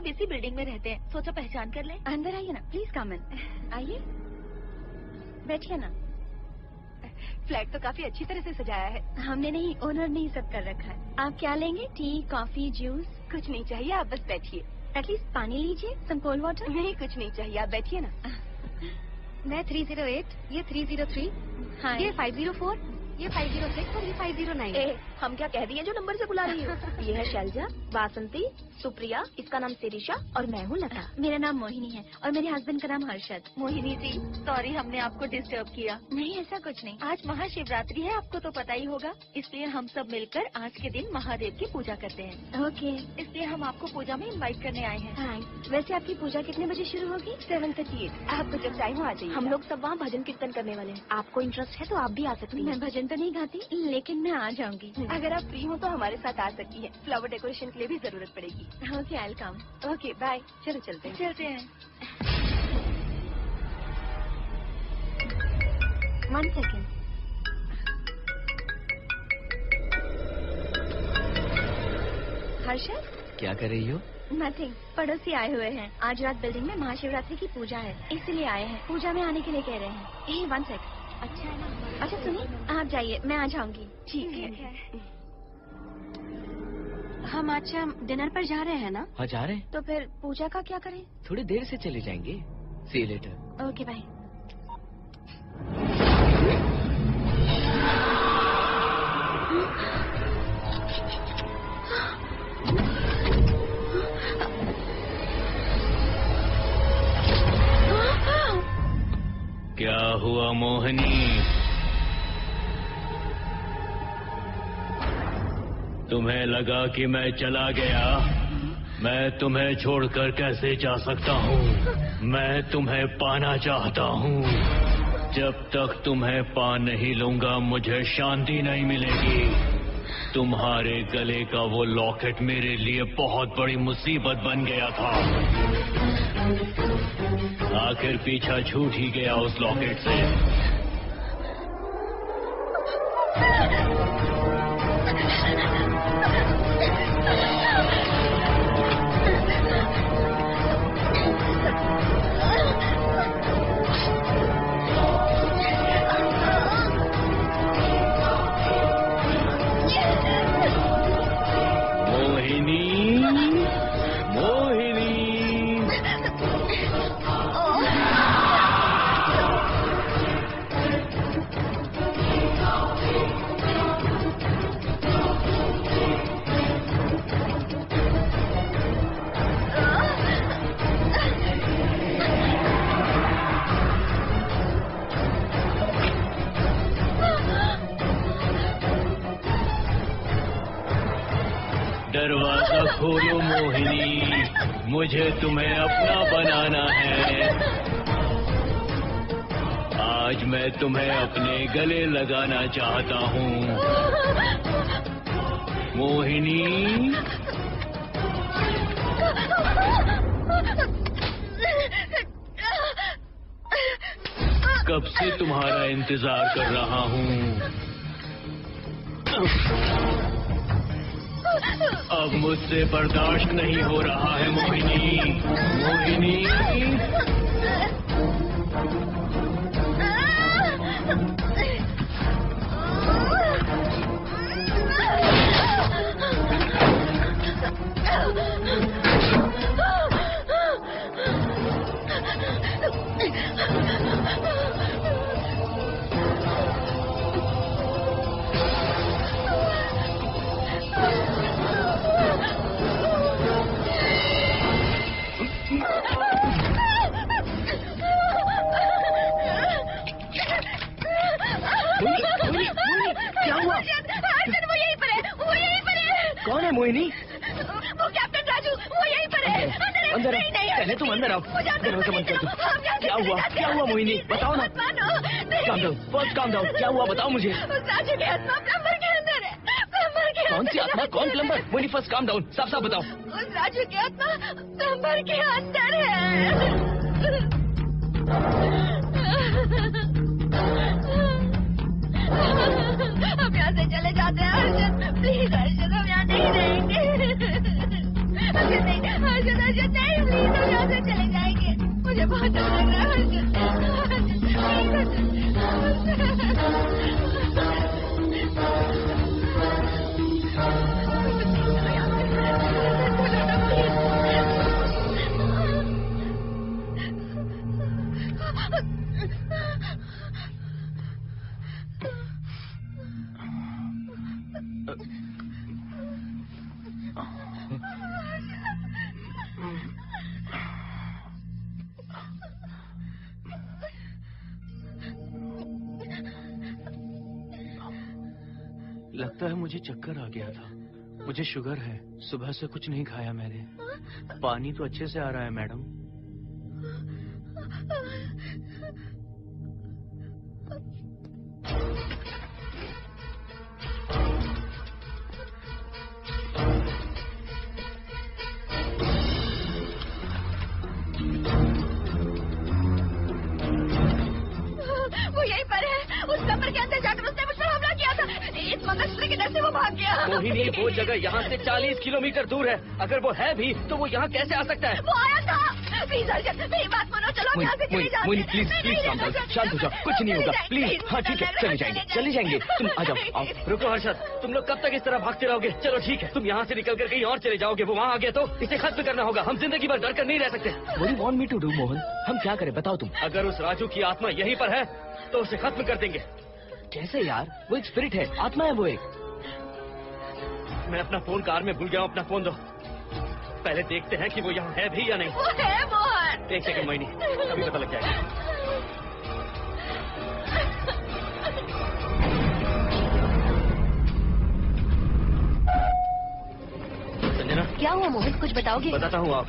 सब इसी बिल्डिंग में रहते हैं, सोचा पहचान कर लें।
अंदर आइए ना, प्लीज कम इन। आइए, बैठिए ना।
फ्लैट तो काफी अच्छी तरह से सजाया है।
हमने नहीं, ओनर ने ही सब कर रखा है। आप क्या लेंगे? T, coffee, juice?
कुछ नहीं चाहिए, आप बस बैठिए।
एटलीस्ट पानी लीजिए, सम कोल्ड वाटर।
नहीं, कुछ नहीं चाहिए, आप बैठिए ना।
मैं 308, ये 303, हाँ ये 504, ये 506 और ये 509।
हम क्या कह रही हैं जो नंबर से बुला रही हो? ये है शैलजा, वासंती, सुप्रिया, इसका नाम शिरीषा और मैं हूँ लता।
मेरा नाम मोहिनी है और मेरे हस्बैंड का नाम हर्षद।
मोहिनी जी, सॉरी हमने आपको डिस्टर्ब किया।
नहीं, ऐसा कुछ नहीं।
आज महाशिवरात्रि है, आपको तो पता ही होगा, इसलिए हम सब मिलकर आज के दिन महादेव की पूजा करते हैं।
ओके,
इसलिए हम आपको पूजा में इनवाइट करने आए हैं।
थैंक्स। वैसे आपकी पूजा कितने बजे शुरू होगी?
7:38। आपको जब टाइम हो आ जाइए। हम लोग सब वहाँ भजन कीर्तन करने वाले हैं, आपको इंटरेस्ट है तो आप भी आ सकती हैं।
मैं भजन तो नहीं गाती, लेकिन मैं आ जाऊंगी।
अगर आप फ्री हो तो हमारे साथ आ सकती हैं। फ्लावर डेकोरेशन के लिए भी जरूरत पड़ेगी।
Okay, I will come.
Okay, bye. चलो चलते हैं।
चलते हैं। 1 सेकेंड। हर्षद,
क्या कर रही हो?
नथिंग। पड़ोसी आए हुए हैं। आज रात बिल्डिंग में महाशिवरात्रि की पूजा है, इसलिए आए हैं। पूजा में आने के लिए कह रहे हैं। 1 सेकेंड। अच्छा है ना? अच्छा सुनिए, आप जाइए, मैं आ जाऊंगी।
ठीक है।
हम अच्छा डिनर पर जा रहे हैं ना?
हाँ जा रहे हैं।
तो फिर पूजा का क्या करें?
थोड़ी देर से चले जाएंगे। See you later.
Okay, bye.
क्या हुआ मोहिनी? तुम्हें लगा कि मैं चला गया? मैं तुम्हें छोड़कर कैसे जा सकता हूँ? मैं तुम्हें पाना चाहता हूँ। जब तक तुम्हें पा नहीं लूंगा मुझे शांति नहीं मिलेगी। तुम्हारे गले का वो लॉकेट मेरे लिए बहुत बड़ी मुसीबत बन गया था। आखिर पीछा छूट ही गया उस लॉकेट से। दरवाजा खोलो मोहिनी, मुझे तुम्हें अपना बनाना है। आज मैं तुम्हें अपने गले लगाना चाहता हूँ मोहिनी। कब से तुम्हारा इंतजार कर रहा हूँ। अब मुझसे बर्दाश्त नहीं हो रहा है मोहिनी। मोहिनी
कौन है मोहिनी?
वो कैप्टन राजू, वो यहीं पर है।
अंदर पहले तुम अंदर आओ। दरवाजा बंद कर दो। क्या हुआ? क्या हुआ मोहिनी? बताओ ना। Calm down, first calm down. क्या हुआ बताओ मुझे।
राजू की आत्मा प्लम्बर के अंदर है। प्लम्बर के
कौन सी आत्मा? कौन plumber? Mohini first calm down, साफ साफ बताओ।
उस राजू की आत्मा प्लम्बर के अंदर है। हम यहाँ से चले जाते हैं हर्षद, प्लीज हर्षद, हम यहाँ नहीं रहेंगे। हर्षद नहीं, हर्षद, हर्षद नहीं।
लगता है मुझे चक्कर आ गया था। मुझे शुगर है, सुबह से कुछ नहीं खाया मैंने। पानी तो अच्छे से आ रहा है मैडम।
वो यहीं पर है। उस कमरे के अंदर जाकर उसने मुझ पर हमला किया था। इस मंगलसूत्र के डर से वो भाग गया।
मोहिनी, वो जगह यहाँ से 40 किलोमीटर दूर है। अगर वो है भी तो वो यहाँ कैसे आ सकता है?
वो आया था। प्लीज अर्जुन, मेरी बात सुनो, चलो हम यहाँ से चले जाते हैं।
मोहिनी प्लीज प्लीज शांत हो जाओ, कुछ नहीं होगा प्लीज। हाँ ठीक है, चले जाएंगे। तुम आ जाओ, आओ। रुको हर्षद, तुम लोग कब तक इस तरह भागते रहोगे? चलो ठीक है, तुम यहाँ से निकल कर कहीं और चले जाओगे। वो वहाँ आ गया तो इसे खत्म करना होगा। हम जिंदगी भर डर कर नहीं रह सकते। What do you want me to do, Mohan? हम क्या करें बताओ तुम। अगर उस राजू की आत्मा यहीं पर है तो उसे खत्म कर देंगे। कैसे यार? वो एक स्पिरिट है, आत्मा है वो एक। मैं अपना फोन कार में भूल गया हूँ। अपना फोन दो। पहले देखते हैं कि वो यहाँ है भी या नहीं।
वो है मोहन।
एक सेकंड मोहिनी, अभी पता लग जाएगा। संजना,
क्या हुआ मोहन, कुछ बताओगे?
बताता हूँ आप।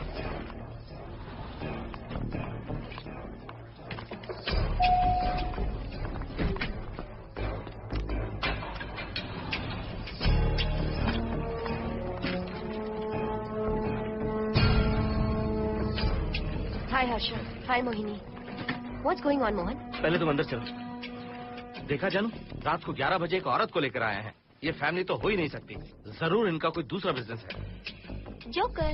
हाय हर्षद, हाय Mohini. What's going on, Mohan?
पहले तुम अंदर चलो। देखा जानू, रात को 11 बजे एक औरत को लेकर आया है। ये फैमिली तो हो ही नहीं सकती। जरूर इनका कोई दूसरा बिजनेस है।
Joker.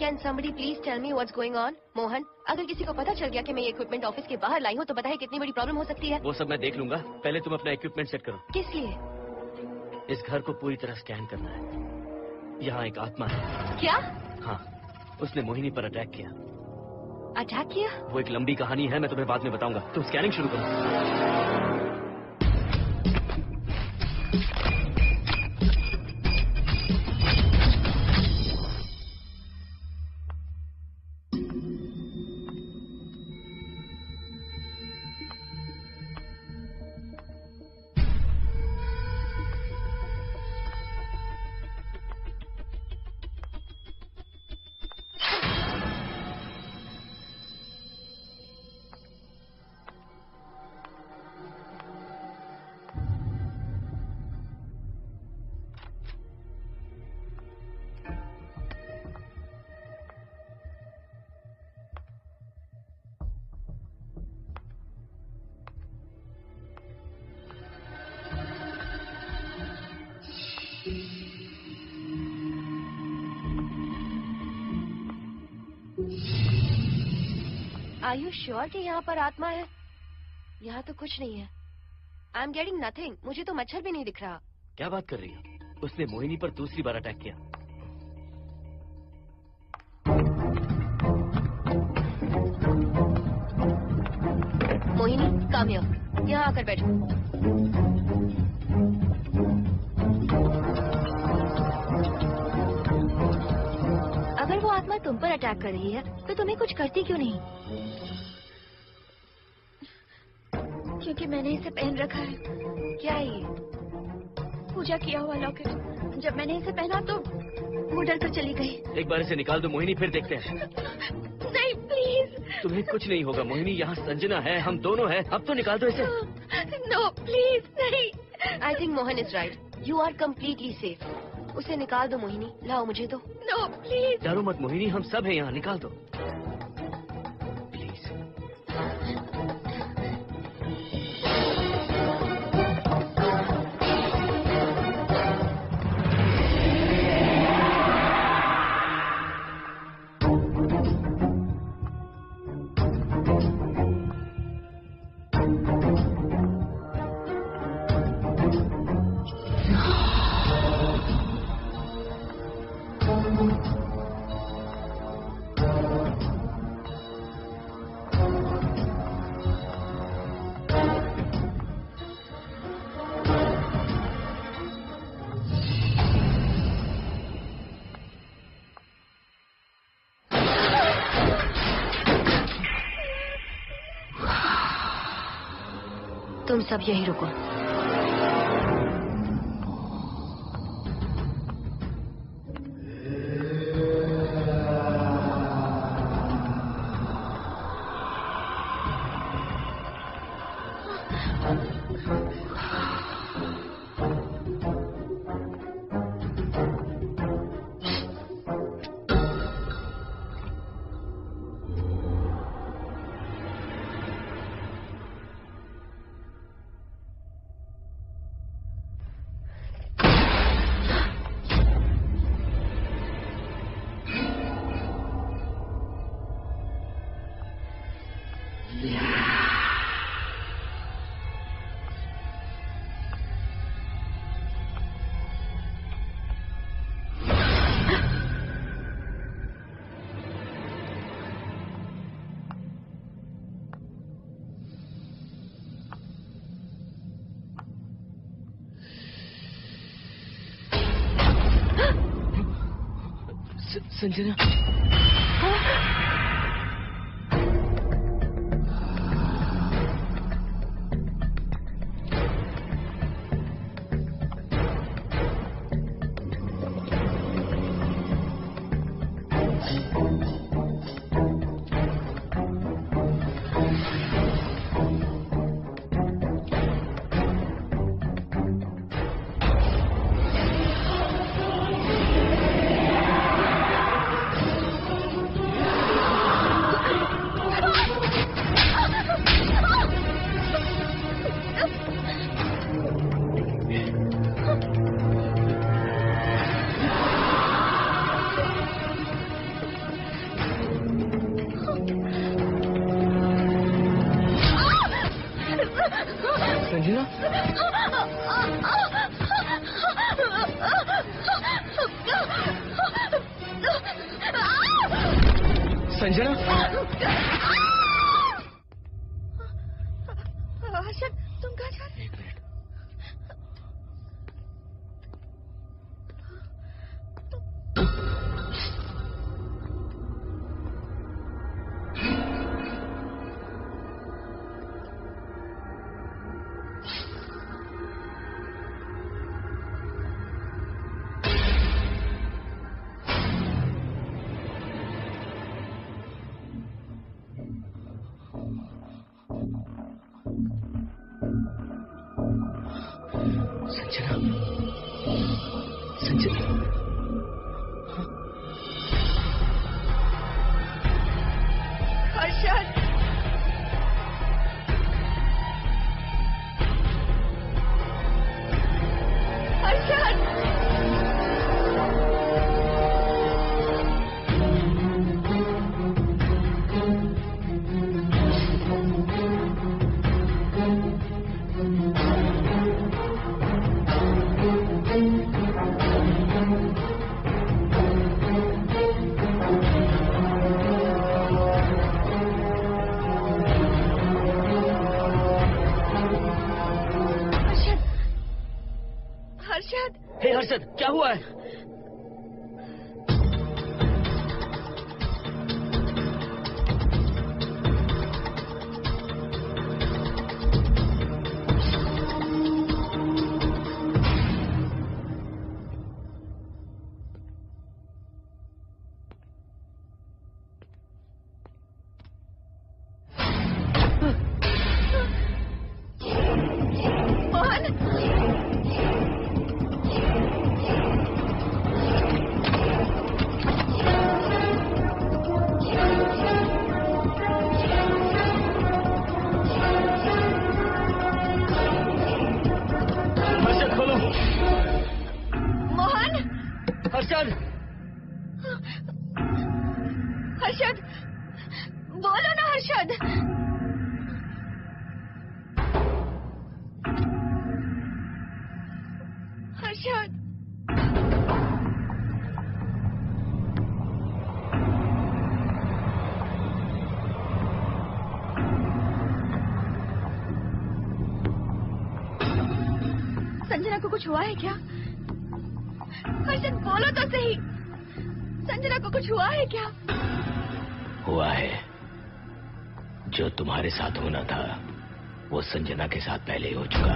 Can somebody please tell me what's going on? Mohan, अगर किसी को पता चल गया कि मैं ये इक्विपमेंट ऑफिस के बाहर लाई हूँ तो बताइए कितनी बड़ी प्रॉब्लम हो सकती है।
वो सब मैं देख लूंगा, पहले तुम अपना इक्विपमेंट सेट करो।
किस लिए?
इस घर को पूरी तरह स्कैन करना है। यहाँ एक आत्मा है।
क्या?
हाँ, उसने मोहिनी पर अटैक किया।
अटैक किया?
वो एक लंबी कहानी है, मैं तुम्हें बाद में बताऊंगा। तुम स्कैनिंग शुरू करो।
Are you sure कि यहाँ पर आत्मा है? यहाँ तो कुछ नहीं है। I am getting nothing. मुझे तो मच्छर भी नहीं दिख रहा।
क्या बात कर रही हो? उसने मोहिनी पर दूसरी बार अटैक किया।
Mohini, come here. यहाँ आकर बैठो। अगर वो आत्मा तुम पर अटैक कर रही है तो तुम्हें कुछ करती क्यों नहीं? क्योंकि मैंने इसे पहन रखा है। क्या है ये? पूजा किया हुआ लॉकेट। जब मैंने इसे पहना तो वो डर कर चली गई।
एक बार इसे निकाल दो मोहिनी, फिर देखते हैं।
नहीं प्लीज।
तुम्हें कुछ नहीं होगा मोहिनी, यहाँ संजना है, हम दोनों हैं। अब तो निकाल दो इसे।
नो प्लीज नहीं। I think Mohan is right. You are completely safe. उसे निकाल दो मोहिनी, लाओ मुझे दो। No please.
डरो मत मोहिनी, हम सब हैं यहाँ, निकाल दो।
तुम सब यहीं रुको।
संजना, संजना,
हर्षद, तुम कहाँ जा रहे?
एक मिनट। हर्षद, क्या हुआ है?
हर्षद, बोलो ना हर्षद। हर्षद, संजना को कुछ हुआ है क्या? हर्षद, बोलो तो सही। संजना को कुछ हुआ है क्या?
हुआ है, जो तुम्हारे साथ होना था वो संजना के साथ पहले ही हो चुका।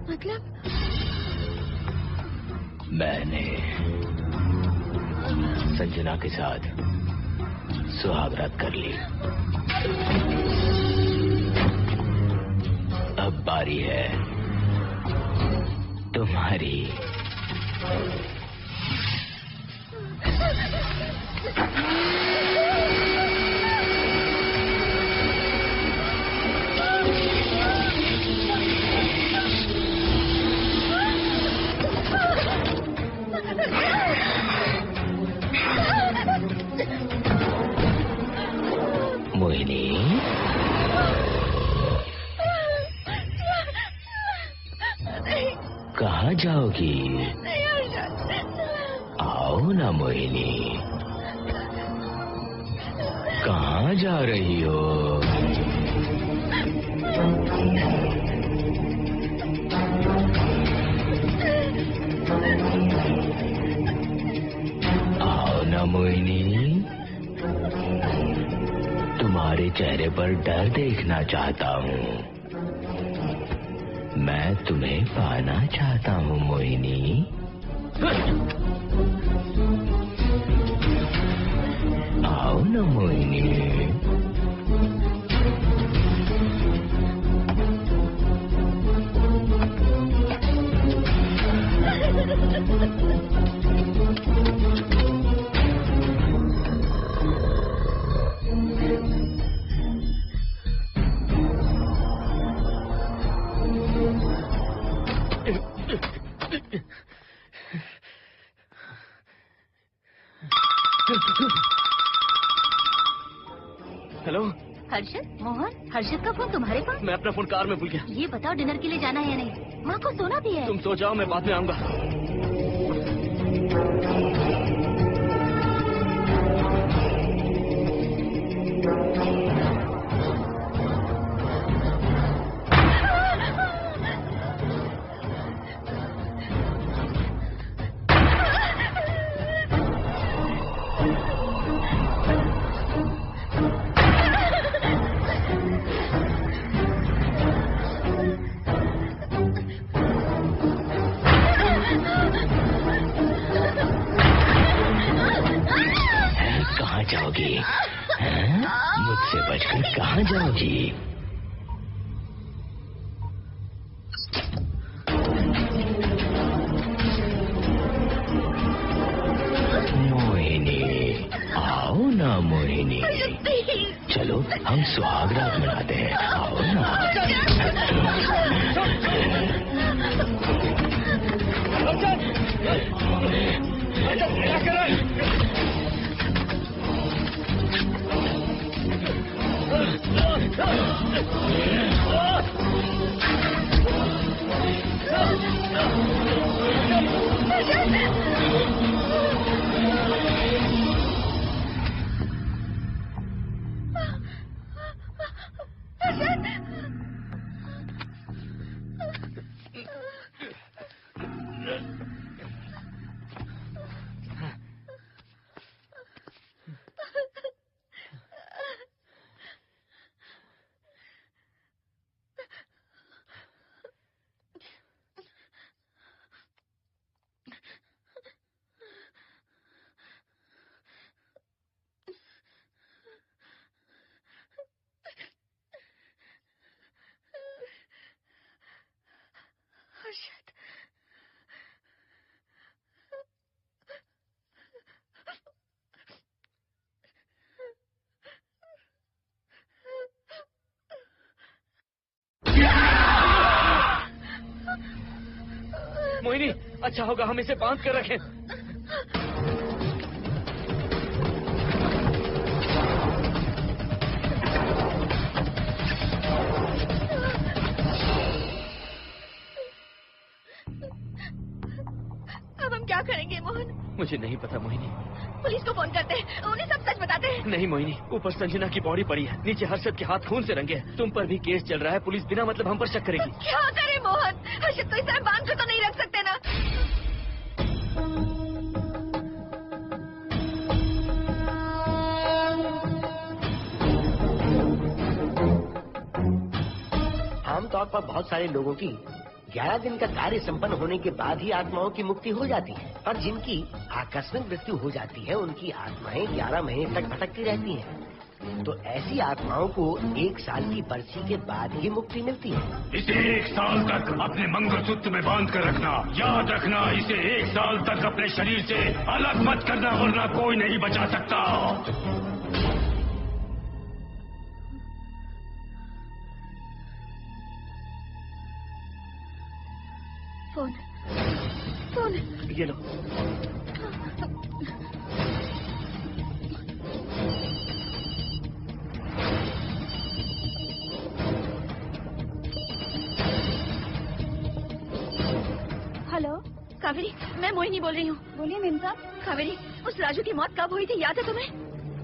मतलब?
मैंने संजना के साथ सुहागरात कर ली। अब बारी है तुम्हारी। मोहिनी, कहाँ जाओगी? आओ ना मोहिनी, कहाँ जा रही हो? आओ ना मोहिनी, तुम्हारे चेहरे पर डर देखना चाहता हूँ। मैं तुम्हें पाना चाहता हूँ मोहिनी। आओ ना मोहिनी।
हेलो
हर्षद, मोहन, हर्षद का फोन तुम्हारे पास?
मैं अपना फोन कार में भूल गया।
ये बताओ डिनर के लिए जाना है या नहीं? माँ को सोना भी है।
तुम सो जाओ, मैं बाद में आऊंगा।
जाओगी? मुझसे बचकर कहाँ जाओगी? मोहिनी, आओ ना मोहिनी। चलो हम सुहागरात मनाते हैं, आओ ना।
मोहिनी, अच्छा होगा हम इसे बांध कर रखें।
अब हम क्या करेंगे मोहन?
मुझे नहीं पता मोहिनी।
पुलिस को फोन करते हैं, उन्हें सब सच बताते हैं।
नहीं मोहिनी, ऊपर संजना की बॉडी पड़ी है, नीचे हर्षद के हाथ खून से रंगे हैं। तुम पर भी केस चल रहा है, पुलिस बिना मतलब हम पर शक करेगी।
क्या करे मोहन? हर्षद को इस तरह बांध कर तो नहीं रख सकते ना।
पर बहुत सारे लोगों की 11 दिन का कार्य संपन्न होने के बाद ही आत्माओं की मुक्ति हो जाती है, और जिनकी आकस्मिक मृत्यु हो जाती है उनकी आत्माएं 11 महीने तक भटकती रहती हैं। तो ऐसी आत्माओं को 1 साल की बरसी के बाद ही मुक्ति मिलती है।
इसे 1 साल तक अपने मंगलसूत्र में बांध कर रखना। याद रखना, इसे 1 साल तक अपने शरीर से अलग मत करना, वरना कोई नहीं बचा सकता।
फोन
ये लो।
हेलो कावेरी, मैं मोहिनी बोल रही हूँ। बोलिए मेम साहब। कावेरी, उस राजू की मौत कब हुई थी, याद है तुम्हें?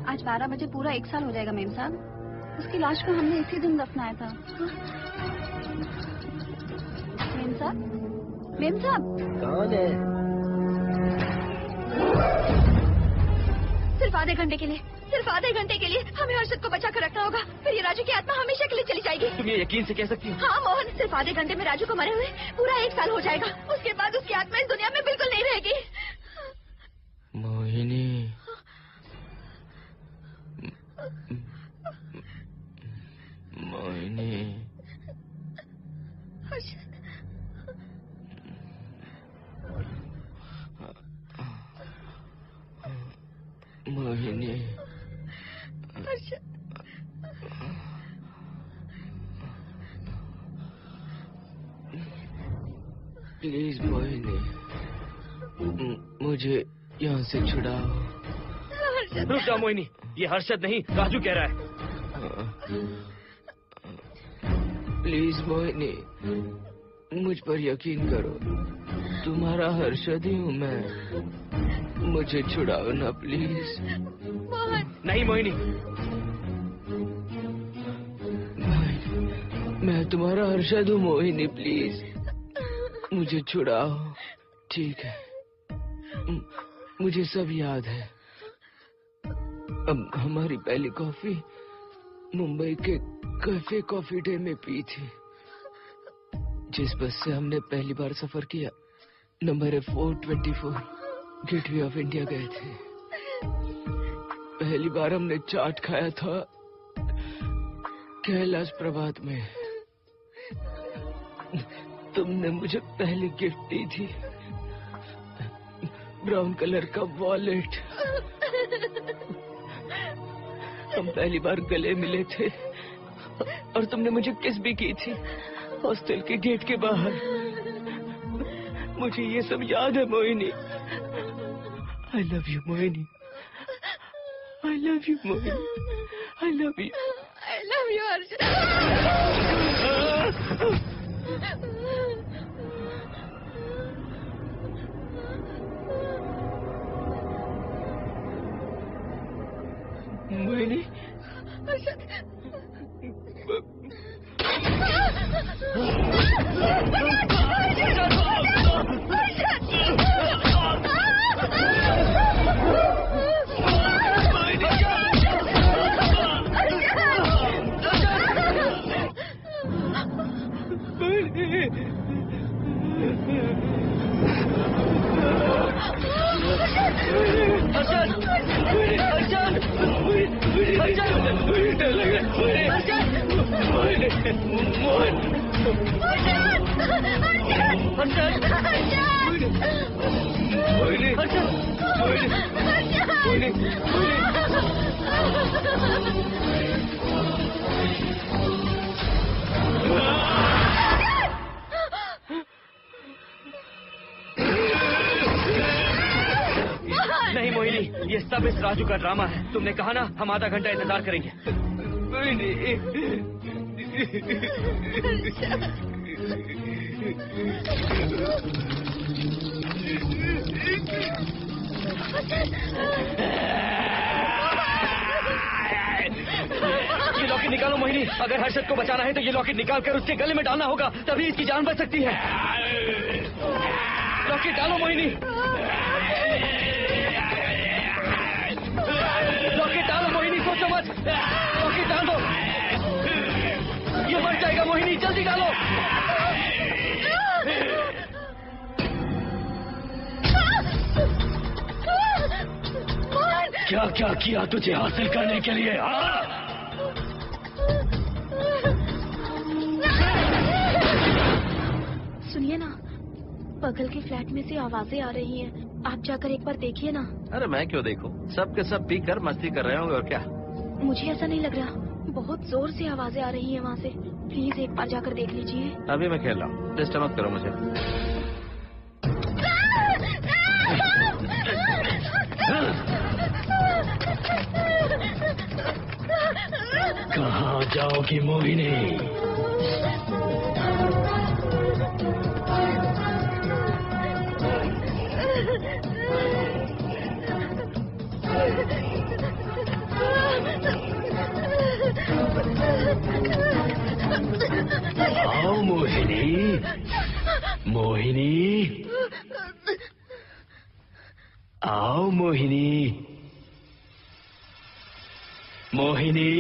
आज 12 बजे पूरा 1 साल हो जाएगा मेम साहब। उसकी लाश को हमने इसी दिन दफनाया था। मेम साहब, मेम साहब।
कौन है?
सिर्फ आधे घंटे के लिए, सिर्फ आधे घंटे के लिए हमें हर्षद को बचा कर रखना होगा, फिर ये राजू की आत्मा हमेशा के लिए चली जाएगी।
तुम ये यकीन से कह सकती हो?
हाँ मोहन, सिर्फ आधे घंटे में राजू को मरे हुए पूरा 1 साल हो जाएगा। उसके बाद उसकी आत्मा इस दुनिया में बिल्कुल नहीं रहेगी।
मोहिनी, मोहिनी,
हर्षद,
मोहिनी,
हर्षद।
प्लीज मोहिनी, मुझे यहाँ से छुड़ाओ।
रुक जाओ मोहिनी, ये हर्षद नहीं राजू कह रहा है।
प्लीज मोहिनी, मुझ पर यकीन करो, तुम्हारा हर्षद ही हूँ मैं। मुझे छुड़ाओ ना प्लीज।
नहीं मोहिनी,
मैं तुम्हारा हर्षद हूँ मोहिनी, प्लीज मुझे छुड़ाओ। ठीक है, मुझे सब याद है। अब हमारी पहली कॉफी मुंबई के कैफे कॉफी डे में पी थी। जिस बस से हमने पहली बार सफर किया, नंबर है 424, गेटवे ऑफ इंडिया गए थे। पहली बार हमने चाट खाया था कैलाश प्रभात में। तुमने मुझे पहली गिफ्ट दी थी, ब्राउन कलर का वॉलेट। हम पहली बार गले मिले थे और तुमने मुझे किस भी की थी हॉस्टल के गेट के बाहर। मुझे ये सब याद है Mohini. I love you Mohini, I love you Mohini, I love you,
I love you Harshad.
Mohini,
नहीं मोहिनी, ये सब इस राजू का ड्रामा है। तुमने कहा ना हम आधा घंटा इंतजार करेंगे। ये लॉकेट निकालो मोहिनी, अगर हर्षद को बचाना है तो ये लॉकेट निकाल कर उसके गले में डालना होगा, तभी इसकी जान बच सकती है। लॉकेट डालो मोहिनी, लॉकेट डालो मोहिनी, सोचो मत, लॉकेट डाल दो। ये मर जाएगा मोहिनी, जल्दी डालो।
क्या क्या किया तुझे हासिल करने के लिए?
सुनिए ना, बगल के फ्लैट में से आवाजें आ रही हैं। आप जाकर एक बार देखिए ना।
अरे मैं क्यों देखूं? सब के सब पी कर मस्ती कर रहे होंगे और क्या।
मुझे ऐसा नहीं लग रहा, बहुत जोर से आवाजें आ रही हैं वहाँ से। प्लीज एक बार जाकर देख लीजिए।
अभी मैं खेल रहा हूँ, डिस्टर्ब मत करो मुझे।
कहाँ जाओगी मोहिनी? आओ मोहिनी, मोहिनी, आओ मोहिनी, मोहिनी।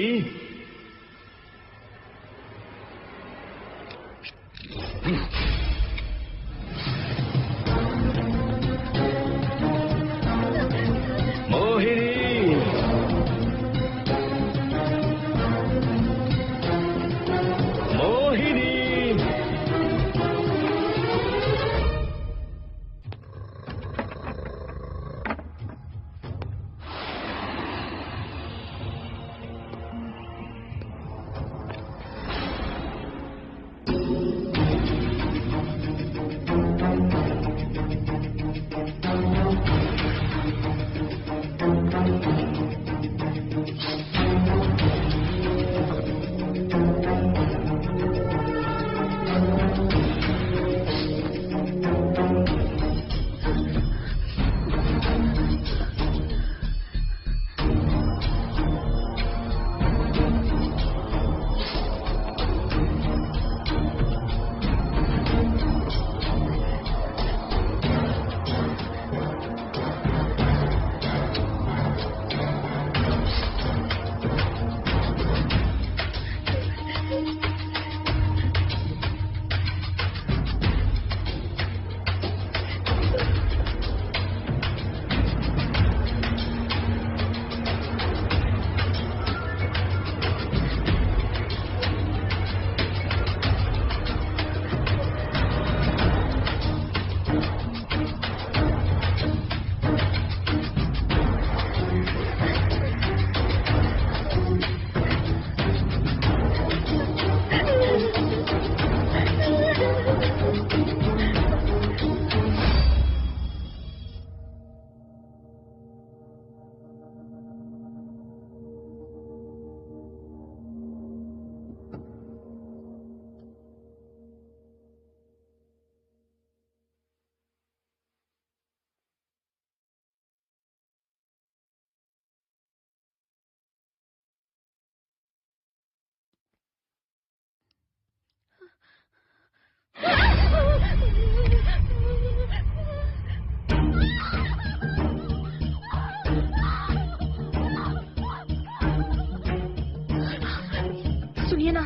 सुनिए ना,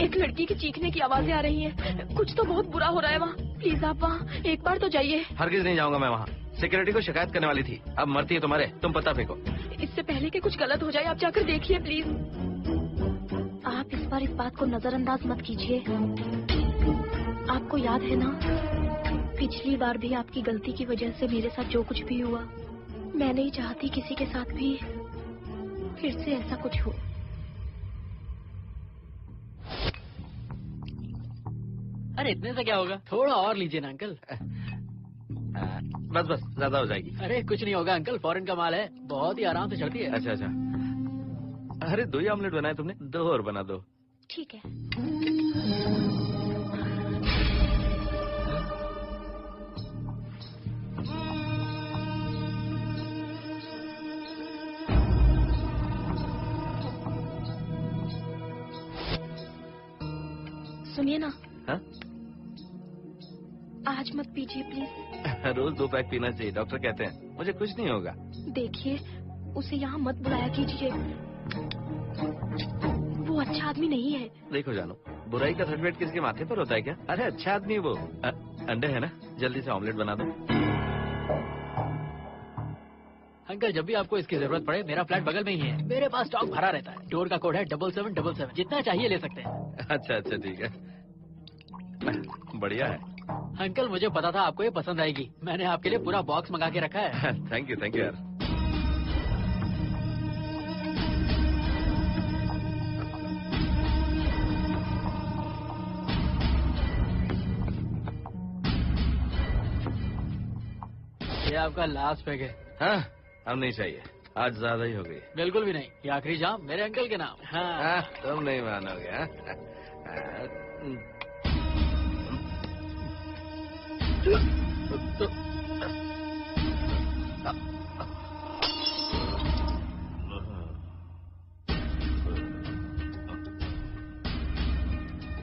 एक लड़की की चीखने की आवाजें आ रही हैं। कुछ तो बहुत बुरा हो रहा है वहाँ। प्लीज आप वहाँ एक बार तो जाइए।
हरगिज नहीं जाऊंगा मैं वहाँ। सिक्योरिटी को शिकायत करने वाली थी, अब मरती है तुम्हारे, तुम पता फेंको।
इससे पहले कि कुछ गलत हो जाए, आप जाकर देखिए प्लीज। आप इस बार इस बात को नजरअंदाज मत कीजिए। आपको याद है ना, पिछली बार भी आपकी गलती की वजह से मेरे साथ जो कुछ भी हुआ, मैं नहीं चाहती किसी के साथ भी फिर से ऐसा कुछ हो।
अरे इतने से क्या होगा, थोड़ा और लीजिए ना अंकल।
बस बस, ज्यादा हो जाएगी।
अरे कुछ नहीं होगा अंकल, फॉरेन का माल है, बहुत ही आराम से चढ़ती है।
अच्छा अच्छा। अरे 2 ही ऑमलेट बनाए तुमने, 2 और बना दो।
ठीक है। सुनिए ना।
हाँ?
आज मत पीजिए प्लीज।
रोज 2 पैक पीना चाहिए, डॉक्टर कहते हैं। मुझे कुछ नहीं होगा।
देखिए, उसे यहाँ मत बुलाया कीजिए, वो अच्छा आदमी नहीं है।
देखो जानो, बुराई का सर्टिफिकेट किसके माथे पर होता है क्या? अरे अच्छा आदमी है वो। अंडे है ना, जल्दी से ऑमलेट बना दो।
अंकल जब भी आपको इसकी जरूरत पड़े मेरा फ्लैट बगल में ही है, मेरे पास स्टॉक भरा रहता है। डोर का कोड है 7777, जितना चाहिए ले सकते हैं।
अच्छा अच्छा ठीक है, बढ़िया है।
अंकल मुझे पता था आपको ये पसंद आएगी, मैंने आपके लिए पूरा बॉक्स मंगा के रखा है।
थैंक यू यार।
ये आपका लास्ट पैक है।
हाँ, अब नहीं चाहिए, आज ज्यादा ही हो गई।
बिल्कुल भी नहीं, ये आखिरी जाम मेरे अंकल के नाम। हाँ
तुम नहीं मानोगे।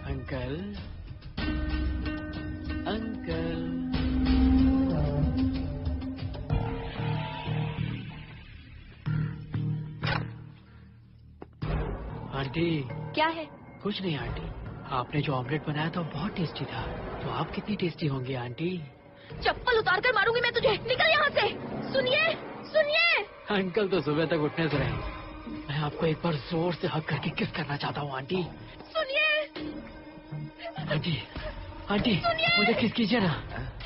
Uncle uncle aunty.
क्या है?
कुछ नहीं आंटी, आपने जो ऑमलेट बनाया था बहुत टेस्टी था, तो आप कितनी टेस्टी होंगी आंटी?
चप्पल उतार कर मारूंगी मैं तुझे, निकल यहाँ से। सुनिए सुनिए।
अंकल तो सुबह तक उठने से रहे। मैं आपको एक बार जोर से हक करके किस करना चाहता हूँ आंटी।
सुनिए
आंटी, आंटी मुझे किस कीजिए ना।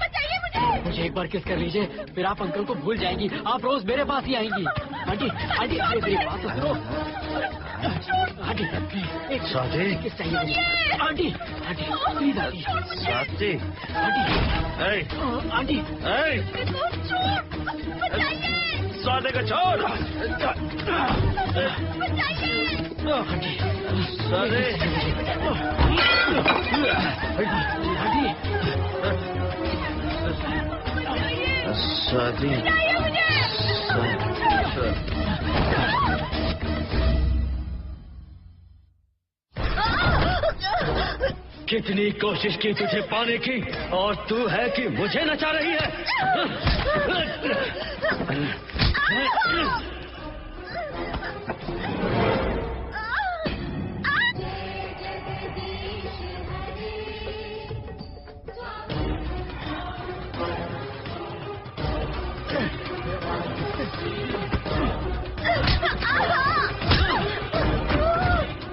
बचाइए मुझे।
मुझे एक बार किस कर लीजिए, फिर आप अंकल को भूल जाएंगी, आप रोज मेरे पास ही आएंगी। आंटी आंटी मेरी बात तो सुनो। आंटी एक
स्वाति,
किस चाहिए मुझे? Aunty aunty please aunty.
Swati,
aunty aunty
Swati का छोड़।
आंटी
स्वाति, स्वाति,
कितनी कोशिश की तुझे पाने की, और तू है कि मुझे नचा रही है।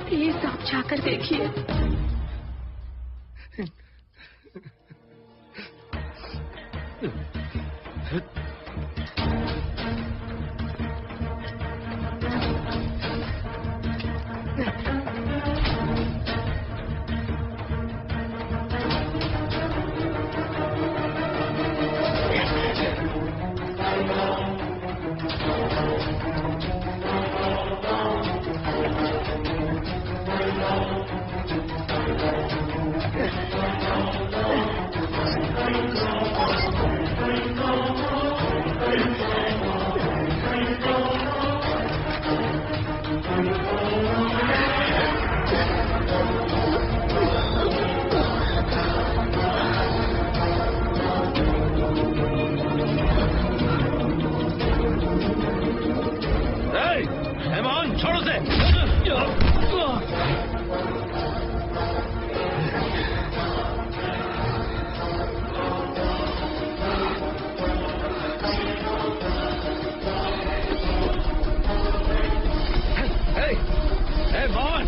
प्लीज आप जाकर देखिए।
छोड़ो से। Hey, Vaughn!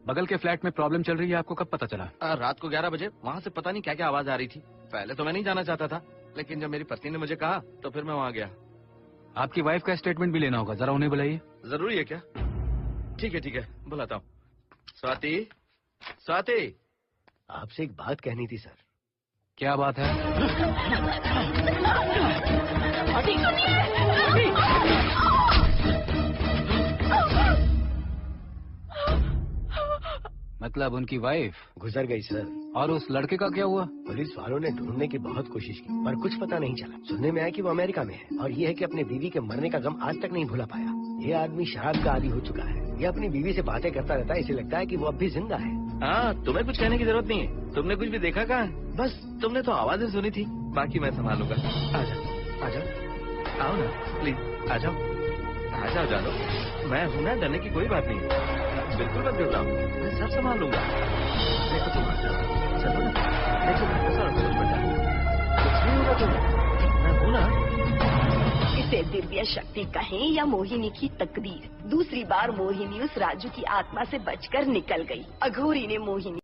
बगल के फ्लैट में प्रॉब्लम चल रही है, आपको कब पता चला?
रात को 11 बजे वहाँ से पता नहीं क्या क्या आवाज आ रही थी। पहले तो मैं नहीं जाना चाहता था, लेकिन जब मेरी पत्नी ने मुझे कहा तो फिर मैं वहाँ गया।
आपकी वाइफ का स्टेटमेंट भी लेना होगा, जरा उन्हें बुलाइए।
जरूरी है क्या? ठीक है, बुलाता हूँ। स्वाति, स्वाति,
आपसे एक बात कहनी थी सर।
क्या बात है? मतलब उनकी वाइफ
गुजर गई सर।
और उस लड़के का क्या हुआ?
पुलिस वालों ने ढूंढने की बहुत कोशिश की पर कुछ पता नहीं चला। सुनने में आया कि वो अमेरिका में है और ये है कि अपने बीवी के मरने का गम आज तक नहीं भुला पाया। ये आदमी शराब का आदी हो चुका है। ये अपनी बीवी से बातें करता रहता है, इसे लगता है कि वो अब भी जिंदा है।
हाँ, तुम्हें कुछ कहने की जरूरत नहीं है। तुमने कुछ भी देखा कहाँ? बस तुमने तो आवाजें सुनी थी, बाकी मैं संभालूंगा। आ जाओ, आओ ना प्लीज, आ जाओ जानो। मैं हूं ना, डरने की कोई बात नहीं है। बिल्कुल मत घबराओ, मैं सब संभाल लूंगा। देखो तुम आ जाओ, चलो ना, देखो सोच बेटा, कुछ नहीं होगा तुम्हें, मैं हूं ना।
इसे दिव्य शक्ति कहें या मोहिनी की तकदीर, दूसरी बार मोहिनी उस राजू की आत्मा से बचकर निकल गई। अघोरी ने मोहिनी